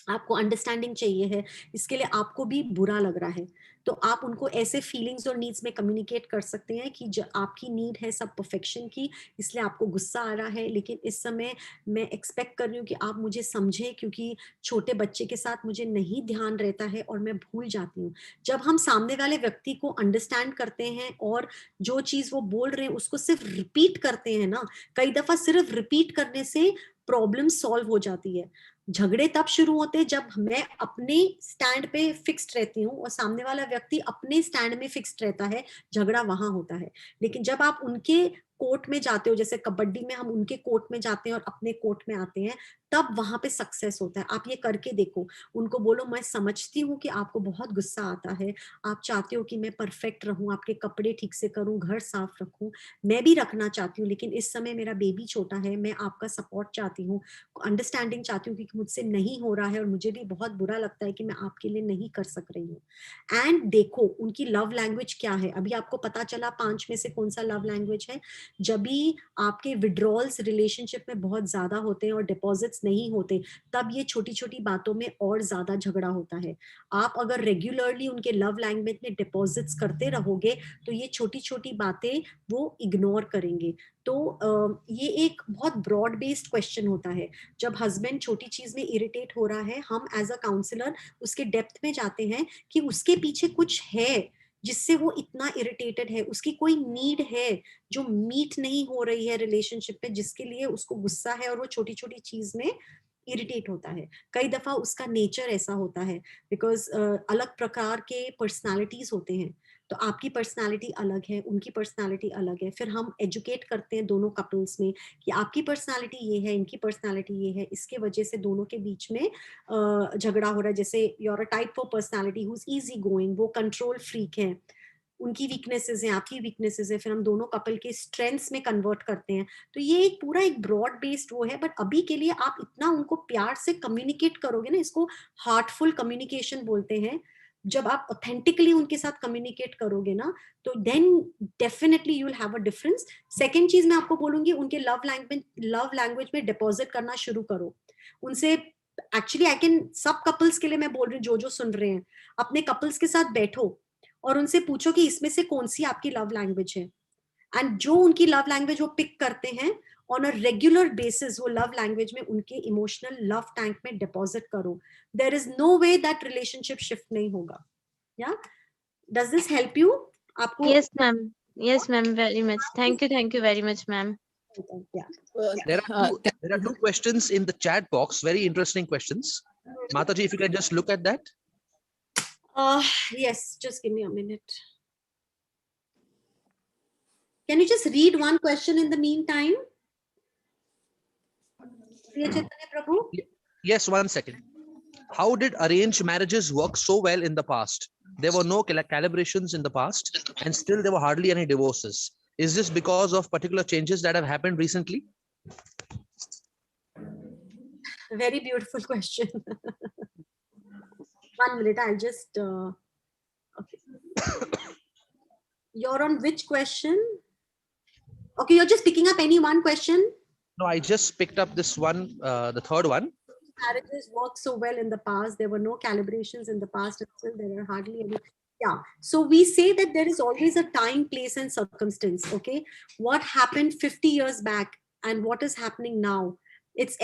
आपको अंडरस्टैंडिंग चाहिए है, इसके लिए आपको भी बुरा लग रहा है। तो आप उनको ऐसे फीलिंग्स और नीड्स में कम्युनिकेट कर सकते हैं कि जो आपकी नीड है सब परफेक्शन की, इसलिए आपको गुस्सा आ रहा है, लेकिन इस समय मैं एक्सपेक्ट कर रही हूँ कि आप मुझे समझें, क्योंकि छोटे बच्चे के साथ मुझे नहीं ध्यान रहता है और मैं भूल जाती हूँ। जब हम सामने वाले व्यक्ति को अंडरस्टैंड करते हैं और जो चीज वो बोल रहे हैं उसको सिर्फ रिपीट करते हैं ना, कई दफा सिर्फ रिपीट करने से प्रॉब्लम सॉल्व हो जाती है। झगड़े तब शुरू होते हैं जब मैं अपने स्टैंड पे फिक्स्ड रहती हूँ और सामने वाला व्यक्ति अपने स्टैंड में फिक्स्ड रहता है, झगड़ा वहां होता है। लेकिन जब आप उनके कोर्ट में जाते हो, जैसे कबड्डी में हम उनके कोर्ट में जाते हैं और अपने कोर्ट में आते हैं, तब वहां पे सक्सेस होता है। आप ये करके देखो, उनको बोलो मैं समझती हूँ कि आपको बहुत गुस्सा आता है, आप चाहते हो कि मैं परफेक्ट रहूं, आपके कपड़े ठीक से करूं, घर साफ रखूं, मैं भी रखना चाहती हूँ, लेकिन इस समय मेरा बेबी छोटा है, मैं आपका सपोर्ट चाहती हूँ, अंडरस्टैंडिंग चाहती हूँ, क्योंकि मुझसे नहीं हो रहा है और मुझे भी बहुत बुरा लगता है कि मैं आपके लिए नहीं कर सक रही हूँ। एंड देखो उनकी लव लैंग्वेज क्या है। अभी आपको पता चला 5 में से कौन सा लव लैंग्वेज है। जब भी आपके विड्रॉल्स रिलेशनशिप में बहुत ज्यादा होते हैं और डिपॉजिट्स नहीं होते, तब ये छोटी छोटी बातों में और ज्यादा झगड़ा होता है। आप अगर रेगुलरली उनके लव लैंग्वेज में डिपॉजिट्स करते रहोगे, तो ये छोटी छोटी बातें वो इग्नोर करेंगे। तो ये एक बहुत ब्रॉड बेस्ड क्वेश्चन होता है। जब हस्बैंड छोटी चीज में इरिटेट हो रहा है, हम एज अ काउंसलर उसके डेप्थ में जाते हैं कि उसके पीछे कुछ है जिससे वो इतना इरिटेटेड है, उसकी कोई नीड है जो मीट नहीं हो रही है रिलेशनशिप में, जिसके लिए उसको गुस्सा है और वो छोटी छोटी चीज में इरिटेट होता है। कई दफा उसका नेचर ऐसा होता है, बिकॉज अलग प्रकार के पर्सनालिटीज होते हैं। तो आपकी पर्सनालिटी अलग है, उनकी पर्सनालिटी अलग है, फिर हम एजुकेट करते हैं दोनों कपल्स में कि आपकी पर्सनालिटी ये है, इनकी पर्सनालिटी ये है, इसके वजह से दोनों के बीच में झगड़ा हो रहा है। जैसे you're a type of personality who is easy going, वो कंट्रोल फ्रीक है, उनकी वीकनेसेस हैं, आपकी वीकनेसेस है, फिर हम दोनों कपल के स्ट्रेंथ्स में कन्वर्ट करते हैं। तो ये एक पूरा एक ब्रॉड बेस्ड वो है, बट अभी के लिए आप इतना उनको प्यार से कम्युनिकेट करोगे ना, इसको हार्टफुल कम्युनिकेशन बोलते हैं। जब आप ऑथेंटिकली उनके साथ कम्युनिकेट करोगे ना, तो then definitely you will have a difference. Second चीज मैं आपको बोलूंगी, उनके लव लैंग्वेज में डिपॉजिट करना शुरू करो उनसे। एक्चुअली आई कैन सब कपल्स के लिए मैं बोल रही हूँ, जो जो सुन रहे हैं, अपने कपल्स के साथ बैठो और उनसे पूछो कि इसमें से कौन सी आपकी लव लैंग्वेज है। एंड जो उनकी लव लैंग्वेज वो पिक करते हैं, ऑन अ रेगुलर बेसिस वो लव लैंग्वेज में उनके इमोशनल लव टैंक में डिपॉजिट करो। There is no way that relationship shift नहीं होगा। या डज दिस हेल्प यू? आपको Yes, ma'am. Yes, ma'am. Very much. Thank you very much, ma'am. yeah. There are two questions in the chat box, very interesting questions. Mataji, if you can just look at that. Yes, just give me a minute. Can you just read one question in the meantime? Priya Chaitanya Prabhu? Yes, one second. How did arranged marriages work so well in the past? There were no calibrations in the past, and still there were hardly any divorces. Is this because of particular changes that have happened recently? Very beautiful question. 1 minute, I'll just okay. You're on which question? Okay, you're just picking up any one question. No, I just picked up this one, the third one. Marriages worked so well in the past. There were no calibrations in the past, and still there are hardly any. Yeah. So we say that there is always a time, place, and circumstance. Okay. What happened 50 years back and what is happening now? It's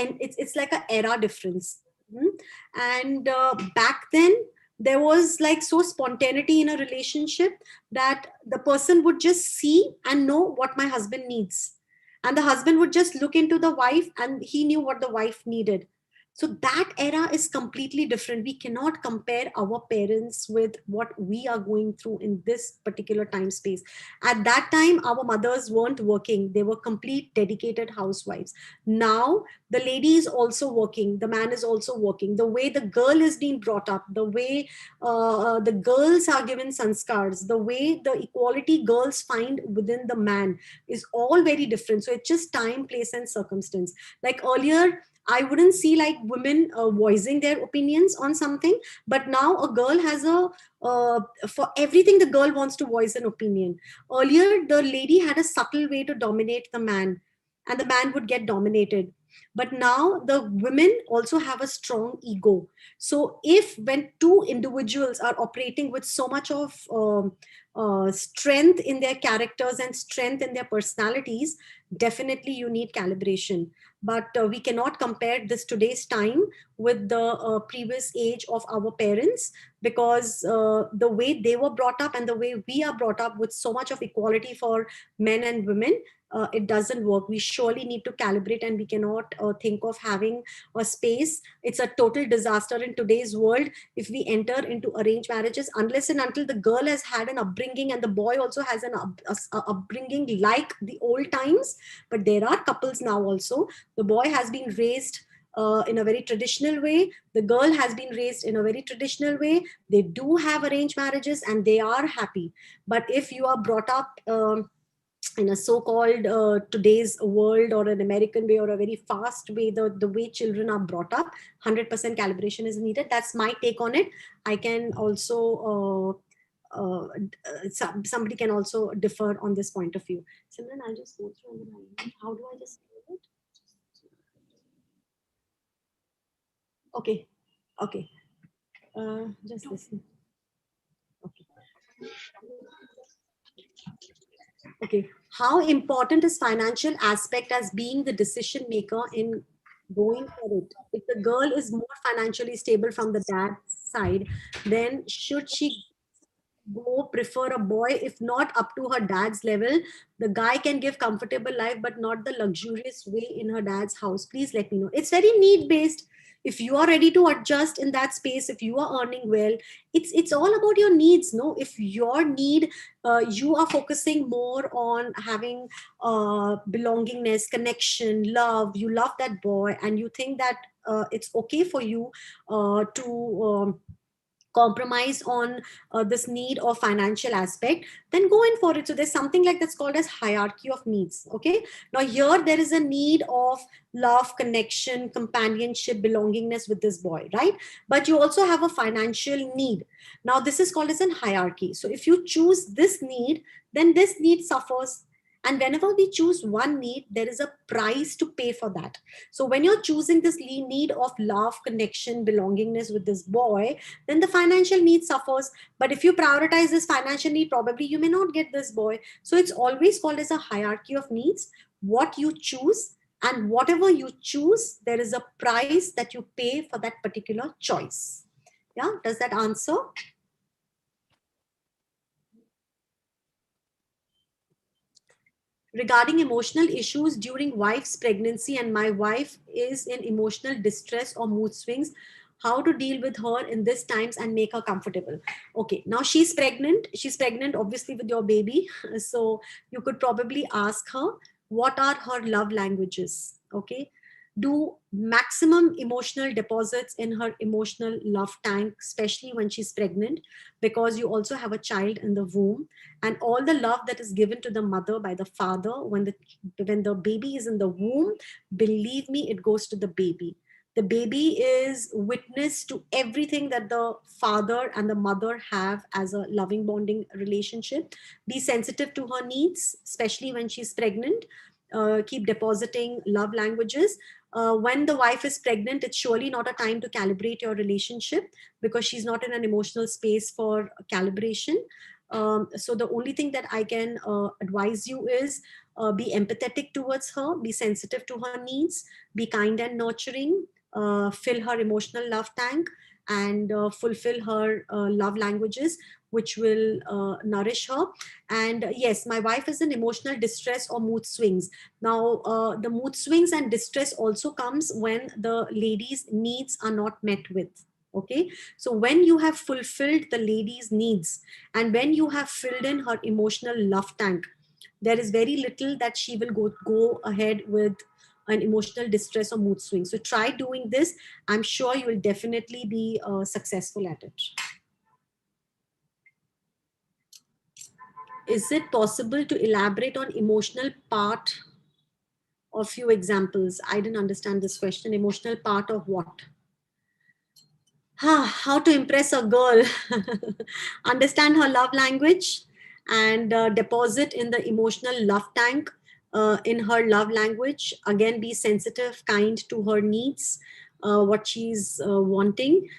like an era difference. Hmm? And back then, there was like so spontaneity in a relationship that the person would just see and know what my husband needs. And the husband would just look into the wife and he knew what the wife needed. So that era is completely different. We cannot compare our parents with what we are going through in this particular time space. At that time, our mothers weren't working. They were complete dedicated housewives. Now, the lady is also working. The man is also working. The way the girl is being brought up, the way the girls are given sanskars, the way the equality girls find within the man is all very different. So it's just time, place, and circumstance. Like earlier, I wouldn't see like women voicing their opinions on something, but now a girl has for everything, the girl wants to voice an opinion. Earlier, the lady had a subtle way to dominate the man, and the man would get dominated. But now the women also have a strong ego. So if when two individuals are operating with so much of strength in their characters and strength in their personalities, definitely you need calibration. But we cannot compare this today's time with the previous age of our parents, because the way they were brought up and the way we are brought up with so much of equality for men and women, it doesn't work. We surely need to calibrate, and we cannot think of having a space. It's a total disaster in today's world if we enter into arranged marriages, unless and until the girl has had an upbringing and the boy also has an upbringing like the old times. But there are couples now also. The boy has been raised in a very traditional way. The girl has been raised in a very traditional way. They do have arranged marriages and they are happy. But if you are brought up in a so-called today's world, or an American way, or a very fast way, the way children are brought up, 100% calibration is needed. That's my take on it. I can also somebody can also differ on this point of view. Simran, I'll just go through the line. How do I just do it? Okay. Okay. Just listen. Okay. Okay. How important is financial aspect as being the decision maker in going for it? If the girl is more financially stable from the dad's side, then should she go prefer a boy? If not up to her dad's level, the guy can give comfortable life but not the luxurious way in her dad's house. Please let me know. It's very need based. If you are ready to adjust in that space, if you are earning well, it's all about your needs. No, if your need, you are focusing more on having belongingness, connection, love, you love that boy and you think that it's okay for you to compromise on this need or financial aspect, then go in for it. So there's something like that's called as hierarchy of needs. Okay, now here there is a need of love, connection, companionship, belongingness with this boy, right? But you also have a financial need. Now this is called as a hierarchy. So if you choose this need, then this need suffers. And whenever we choose one need, there is a price to pay for that. So when you're choosing this need of love, connection, belongingness with this boy, then the financial need suffers. But if you prioritize this financial need, probably you may not get this boy. So it's always called as a hierarchy of needs. What you choose, and whatever you choose, there is a price that you pay for that particular choice. Yeah, does that answer? Regarding emotional issues during wife's pregnancy, and my wife is in emotional distress or mood swings, how to deal with her in this times and make her comfortable. Okay, now she's pregnant obviously with your baby. So you could probably ask her what are her love languages. Okay, do maximum emotional deposits in her emotional love tank, especially when she's pregnant, because you also have a child in the womb, and all the love that is given to the mother by the father when the baby is in the womb, believe me, it goes to the baby. The baby is witness to everything that the father and the mother have as a loving bonding relationship. Be sensitive to her needs, especially when she's pregnant. Keep depositing love languages. When the wife is pregnant, it's surely not a time to calibrate your relationship, because she's not in an emotional space for calibration. So the only thing that I can advise you is, be empathetic towards her, be sensitive to her needs, be kind and nurturing, fill her emotional love tank, and fulfill her love languages, which will nourish her. And yes, my wife is in emotional distress or mood swings. Now, the mood swings and distress also comes when the lady's needs are not met with. Okay, so when you have fulfilled the lady's needs, and when you have filled in her emotional love tank, there is very little that she will go ahead with an emotional distress or mood swing. So try doing this. I'm sure you will definitely be successful at it. Is it possible to elaborate on emotional part of few examples? I didn't understand this question. Emotional part of what? How to impress a girl. Understand her love language, and deposit in the emotional love tank in her love language. Again, be sensitive, kind to her needs, what she's wanting.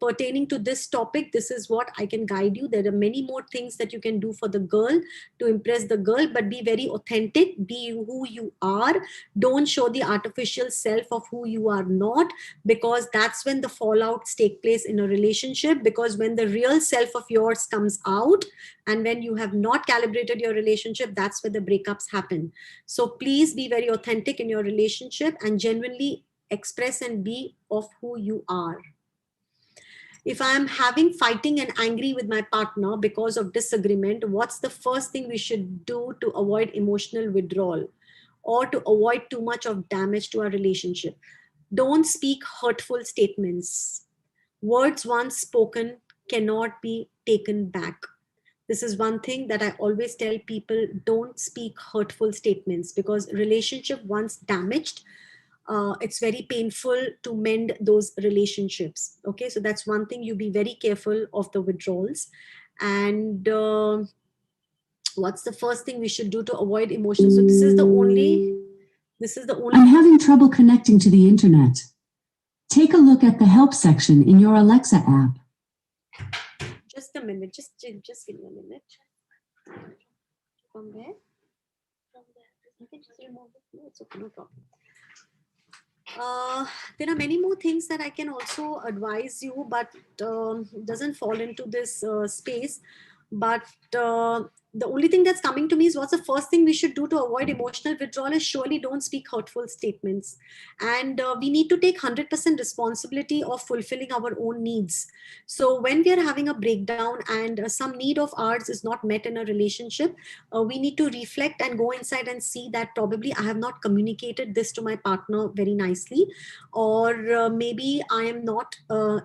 Pertaining to this topic, this is what I can guide you. There are many more things that you can do for the girl to impress the girl, but be very authentic, be who you are. Don't show the artificial self of who you are not, because that's when the fallouts take place in a relationship. Because when the real self of yours comes out, and when you have not calibrated your relationship, that's where the breakups happen. So please be very authentic in your relationship and genuinely express and be of who you are. If I am having fighting and angry with my partner because of disagreement, what's the first thing we should do to avoid emotional withdrawal, or to avoid too much of damage to our relationship? Don't speak hurtful statements. Words once spoken cannot be taken back. This is one thing that I always tell people: don't speak hurtful statements, because relationship once damaged, it's very painful to mend those relationships. Okay, so that's one thing. You be very careful of the withdrawals. And what's the first thing we should do to avoid emotions? So this is the only I'm having trouble connecting to the internet. Take a look at the help section in your Alexa app. Just a minute, just give me a minute. From where? Okay, just remove it. No, it's okay, no problem. There are many more things that I can also advise you, but doesn't fall into this space. But the only thing that's coming to me is, what's the first thing we should do to avoid emotional withdrawal is surely don't speak hurtful statements. And we need to take 100% responsibility of fulfilling our own needs. So when we are having a breakdown and some need of ours is not met in a relationship, we need to reflect and go inside and see that probably I have not communicated this to my partner very nicely, or maybe I am not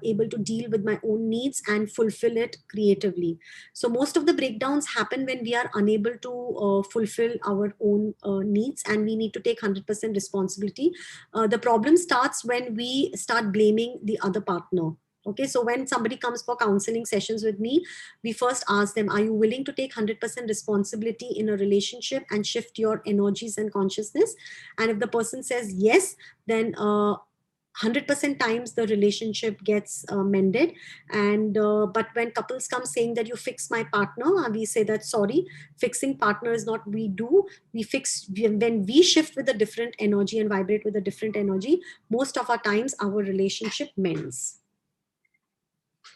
able to deal with my own needs and fulfill it creatively. So most of the breakdowns happen when we are unable to fulfill our own needs, and we need to take 100% responsibility. The problem starts when we start blaming the other partner. Okay, so when somebody comes for counseling sessions with me, we first ask them, are you willing to take 100% responsibility in a relationship and shift your energies and consciousness? And if the person says yes, then 100% times the relationship gets mended. And but when couples come saying that you fix my partner, we say that sorry, fixing partner is not we do. When we shift with a different energy and vibrate with a different energy, most of our times our relationship mends.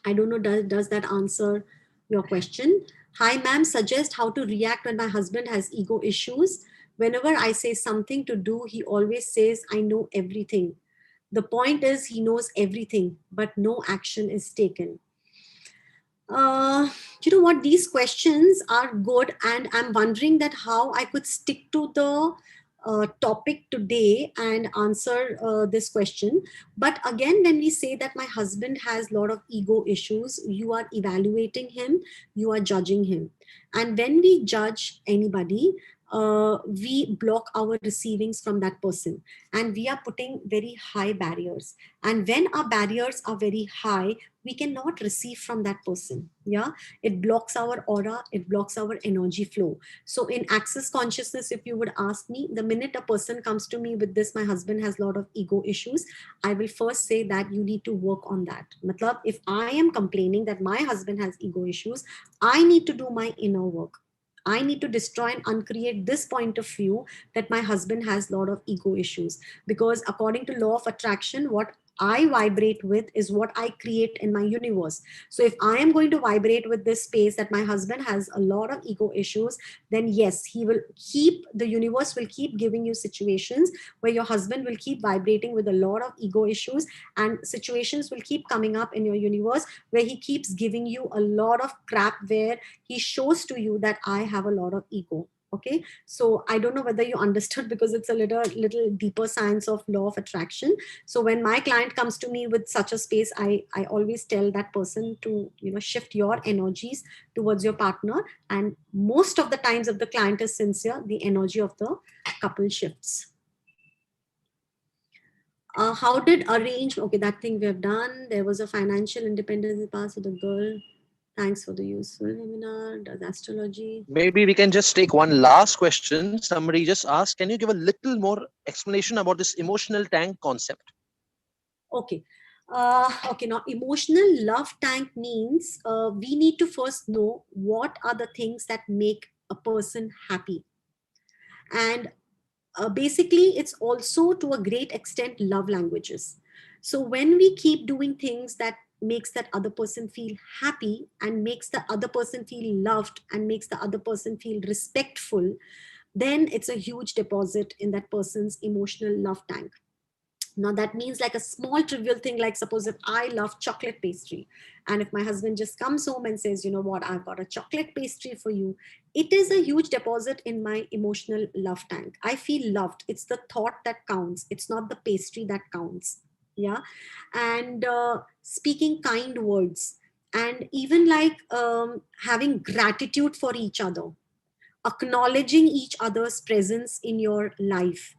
I don't know, does that answer your question? Hi, ma'am, suggest how to react when my husband has ego issues. Whenever I say something to do, he always says, I know everything. The point is, he knows everything, but no action is taken. You know what? These questions are good, and I'm wondering that how I could stick to the topic today and answer this question. But again, when we say that my husband has a lot of ego issues, you are evaluating him, you are judging him. And when we judge anybody, we block our receivings from that person, and we are putting very high barriers. And when our barriers are very high, we cannot receive from that person. Yeah, it blocks our aura, it blocks our energy flow. So in access consciousness, if you would ask me, the minute a person comes to me with this, my husband has a lot of ego issues, I will first say that you need to work on that. Matlab, if I am complaining that my husband has ego issues, I need to do my inner work. I need to destroy and uncreate this point of view that my husband has a lot of ego issues. Because according to law of attraction, what I vibrate with is what I create in my universe. So if I am going to vibrate with this space that my husband has a lot of ego issues, then yes, the universe will keep giving you situations where your husband will keep vibrating with a lot of ego issues, and situations will keep coming up in your universe where he keeps giving you a lot of crap, where he shows to you that I have a lot of ego. Okay, so I don't know whether you understood, because it's a little deeper science of law of attraction. So when my client comes to me with such a space, I always tell that person to, shift your energies towards your partner, and most of the times, if the client is sincere, the energy of the couple shifts. How did arrange? Okay, that thing we have done. There was a financial independence in the past of the girl. Thanks for the useful webinar. Does astrology? Maybe we can just take one last question. Somebody just asked, can you give a little more explanation about this emotional tank concept? Okay. Okay, now emotional love tank means we need to first know what are the things that make a person happy. And basically, it's also to a great extent love languages. So when we keep doing things that makes that other person feel happy, and makes the other person feel loved, and makes the other person feel respectful, then it's a huge deposit in that person's emotional love tank. Now that means like a small trivial thing, like suppose if I love chocolate pastry, and if my husband just comes home and says, you know what, I've got a chocolate pastry for you, it is a huge deposit in my emotional love tank. I feel loved. It's the thought that counts. It's not the pastry that counts. Yeah. And speaking kind words, and even like having gratitude for each other, acknowledging each other's presence in your life.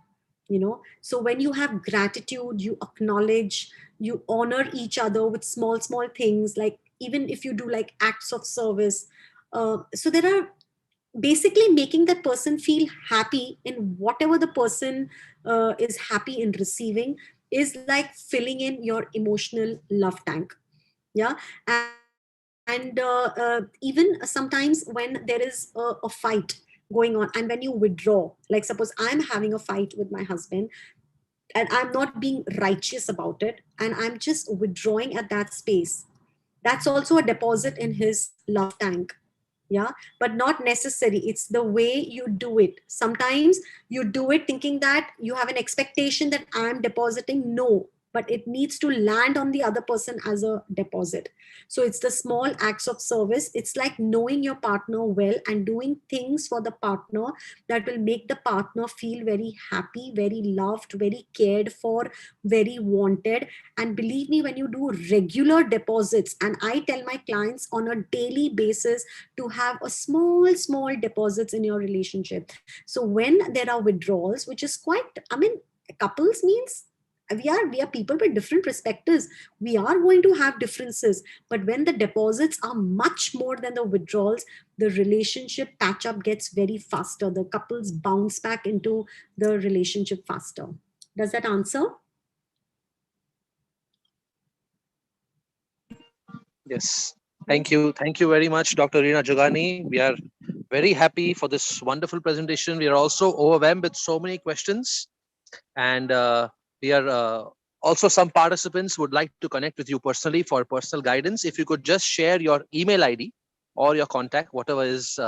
So when you have gratitude, you acknowledge, you honor each other with small things, like even if you do like acts of service. So there are basically making that person feel happy in whatever the person is happy in receiving, is like filling in your emotional love tank. Yeah. And even sometimes when there is a fight going on, and when you withdraw, like suppose I'm having a fight with my husband, and I'm not being righteous about it, and I'm just withdrawing at that space, that's also a deposit in his love tank. Yeah, but not necessary. It's the way you do it. Sometimes you do it thinking that you have an expectation that I'm depositing. No, but it needs to land on the other person as a deposit. So it's the small acts of service. It's like knowing your partner well and doing things for the partner that will make the partner feel very happy, very loved, very cared for, very wanted. And believe me, when you do regular deposits, and I tell my clients on a daily basis to have a small deposits in your relationship. So when there are withdrawals, which is quite, I mean, couples means we are people with different perspectives. We are going to have differences, but when the deposits are much more than the withdrawals, the relationship patch up gets very faster. The couples bounce back into the relationship faster. Does that answer? Yes. Thank you. Thank you very much, Dr. Reena Jogani. We are very happy for this wonderful presentation. We are also overwhelmed with so many questions. And we are also, some participants would like to connect with you personally for personal guidance. If you could just share your email ID or your contact, whatever is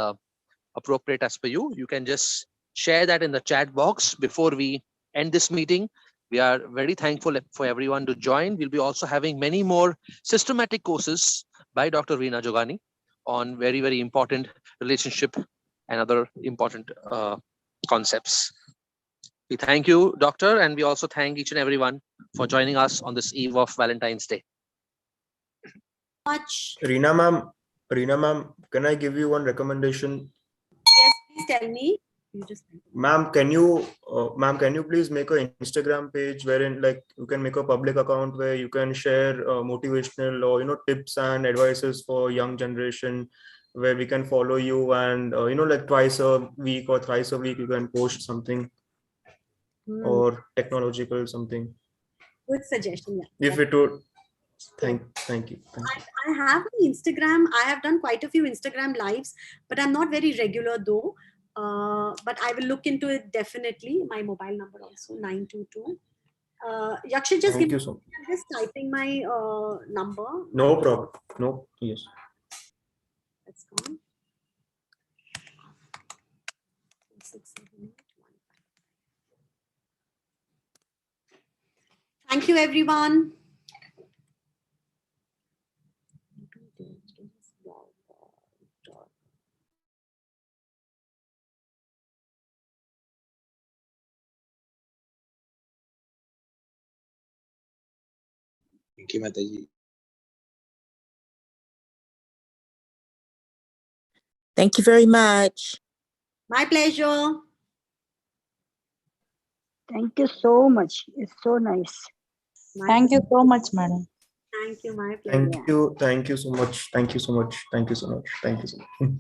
appropriate as per you, you can just share that in the chat box before we end this meeting. We are very thankful for everyone to join. We'll be also having many more systematic courses by Dr. Reena Jogani on very important relationship and other important concepts. We thank you, Doctor, and we also thank each and everyone for joining us on this eve of Valentine's Day. Much. Reena ma'am, can I give you one recommendation? Yes, please tell me. You just Ma'am, can you please make an Instagram page wherein like you can make a public account where you can share motivational or tips and advices for young generation, where we can follow you, and like twice a week or thrice a week you can post something or technological something. good suggestion. Yeah. If it would, thank you. I have an Instagram. I have done quite a few Instagram lives, but I'm not very regular though. But I will look into it definitely. My mobile number also 922. Yaksha, just Thank give. you so much. I'm just typing my number. No problem. No, yes. That's gone. 67815. Thank you, everyone. Thank you, Mataji. Thank you very much. My pleasure. Thank you so much. It's so nice. Thank you so much, madam. Thank you. My pleasure. Thank you so much. Thank you so much. Thank you so much. Thank you so much.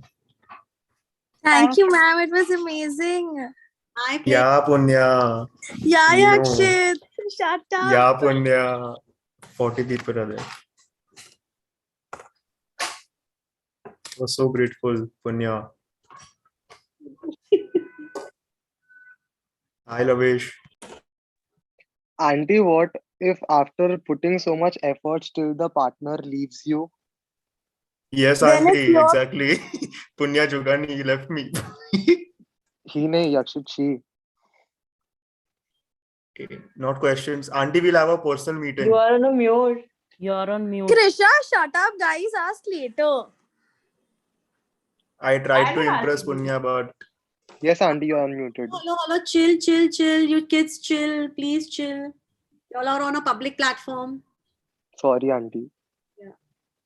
Thank you, ma'am. It was amazing. My pleasure. Yeah, Punya. Yeah, We know. Yakshit. Shut up. Yeah, Punya. 40 people are there. I was so grateful, Punya. Hi, Lavesh. Auntie, what if after putting so much effort still the partner leaves you? Yes, Then it's Auntie, your- exactly. Punya Jogani, he left me. He nahi, Yakshit, she. Okay, not questions. Auntie, we'll have a personal meeting. You are on a mute. You are on mute. Krisha, shut up, guys. Ask later. I tried I'm to not impress asking you. Punya, but Yes, Auntie, you are unmuted. Hello. Chill. You kids, chill. Please chill. Y'all are on a public platform. Sorry, Auntie. Yeah.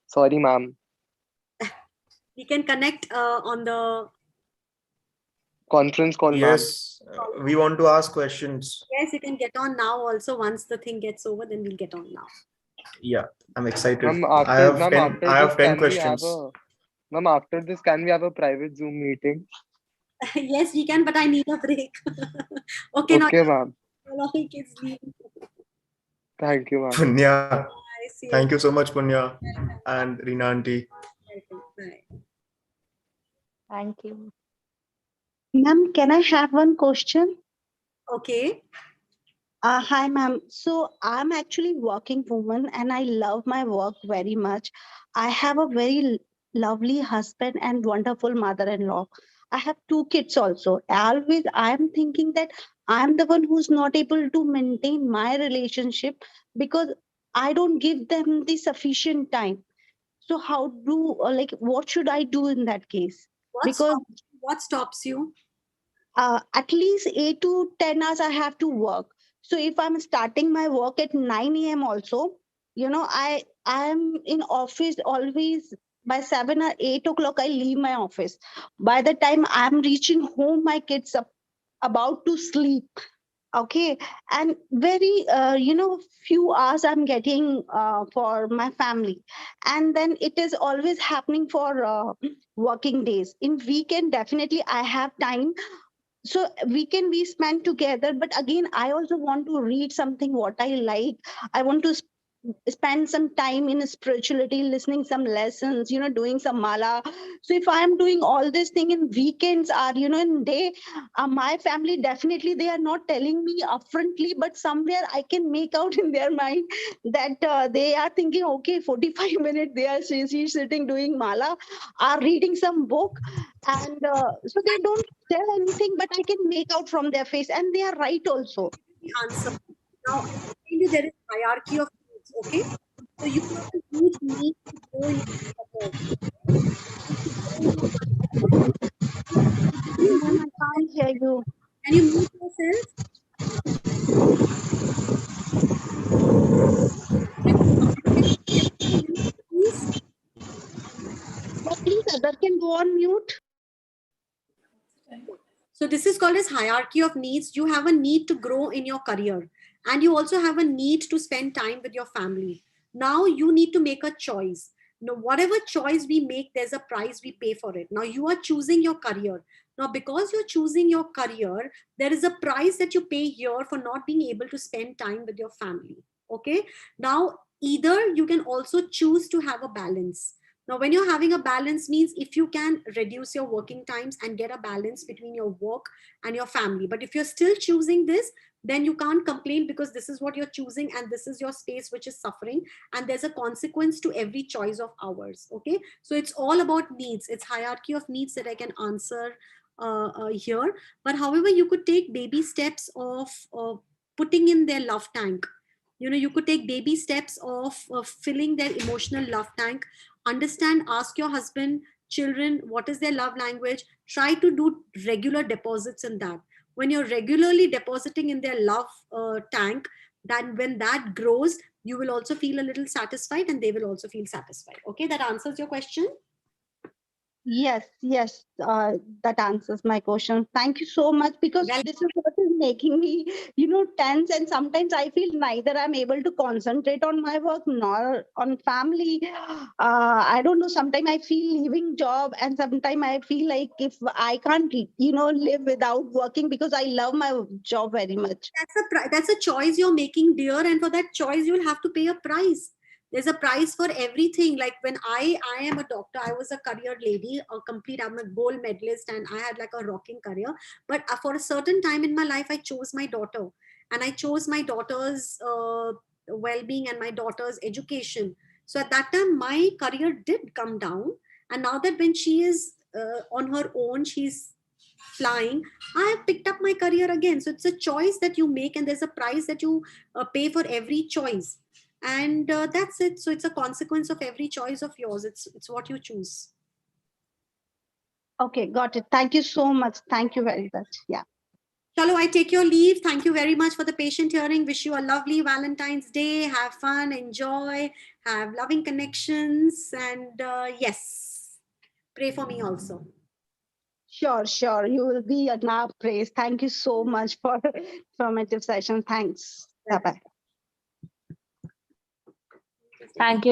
Sorry, ma'am. We can connect on the. Conference call, ma'am. yes, we want to ask questions. Yes, you can get on now. Also, once the thing gets over, then we'll get on now. Yeah, I'm excited. Ma'am, I have 10 questions. Ma'am, after this, can we have a private Zoom meeting? Yes, we can, but I need a break. Okay, now Okay, ma'am. all kids leave. Thank you, ma'am. Punya, I see. thank you so much, Punya and Reena auntie. Bye. Thank you. Ma'am, can I have one question? Okay. Hi, ma'am. So I'm actually working woman and I love my work very much. I have a very lovely husband and wonderful mother-in-law. I have two kids also. Always I'm thinking that I'm the one who's not able to maintain my relationship because I don't give them the sufficient time. So how do what should I do in that case? Because What stops you? at least 8 to 10 hours I have to work. So if I'm starting my work at 9 a.m. also, I'm in office always by 7 or 8 o'clock. I leave my office. By the time I'm reaching home, my kids are about to sleep. Okay, and very few hours I'm getting for my family, and then it is always happening for working days. In weekend, definitely I have time, so we spend together, but again I also want to read something what I like. I want to spend some time in spirituality, listening some lessons, doing some mala. So if I am doing all this thing in weekends or in day, my family definitely they are not telling me upfrontly, but somewhere I can make out in their mind that they are thinking, okay, 45 minutes they are she's sitting doing mala or reading some book, and so they don't tell anything, but I can make out from their face, and they are right also. The answer. Now, I tell you there is hierarchy of needs, okay? So you have a huge need to grow your career. Ma'am, I can't hear you. Can you mute yourself? Please. Yeah, please, other can go on mute. So this is called as hierarchy of needs. You have a need to grow in your career, and you also have a need to spend time with your family. Now you need to make a choice. Now, whatever choice we make, there's a price we pay for it. Now you are choosing your career. Now, because you're choosing your career, there is a price that you pay here for not being able to spend time with your family. Okay. Now, either you can also choose to have a balance. Now, when you're having a balance means if you can reduce your working times and get a balance between your work and your family. But if you're still choosing this, then you can't complain because this is what you're choosing and this is your space which is suffering. And there's a consequence to every choice of ours. Okay. So it's all about needs. It's hierarchy of needs that I can answer here. But however, you could take baby steps of putting in their love tank. You could take baby steps of filling their emotional love tank. Understand, ask your husband, children, what is their love language. Try to do regular deposits in that. When you're regularly depositing in their love tank, then when that grows, you will also feel a little satisfied and they will also feel satisfied. Okay, that answers your question. Yes, yes, that answers my question. Thank you so much, because this is what is making me, tense. And sometimes I feel neither I'm able to concentrate on my work nor on family. I don't know. Sometimes I feel leaving job, and sometimes I feel like if I can't, live without working, because I love my job very much. That's a choice you're making, dear, and for that choice you'll have to pay a price. There's a price for everything. Like when I am a doctor, I was a career lady, I'm a gold medalist, and I had like a rocking career. But for a certain time in my life, I chose my daughter, and I chose my daughter's well-being and my daughter's education. So at that time my career did come down, and now that when she is on her own, she's flying, I have picked up my career again. So it's a choice that you make, and there's a price that you pay for every choice, and that's it. So it's a consequence of every choice of yours. It's what you choose. Okay, got it. Thank you so much. Thank you very much. Yeah. Chalo, I take your leave. Thank you very much for the patient hearing. Wish you a lovely Valentine's Day. Have fun, enjoy, have loving connections, and yes, pray for me also. Sure, sure. You will be in our praise. Thank you so much for informative session. Thanks. Bye-bye. Thank you.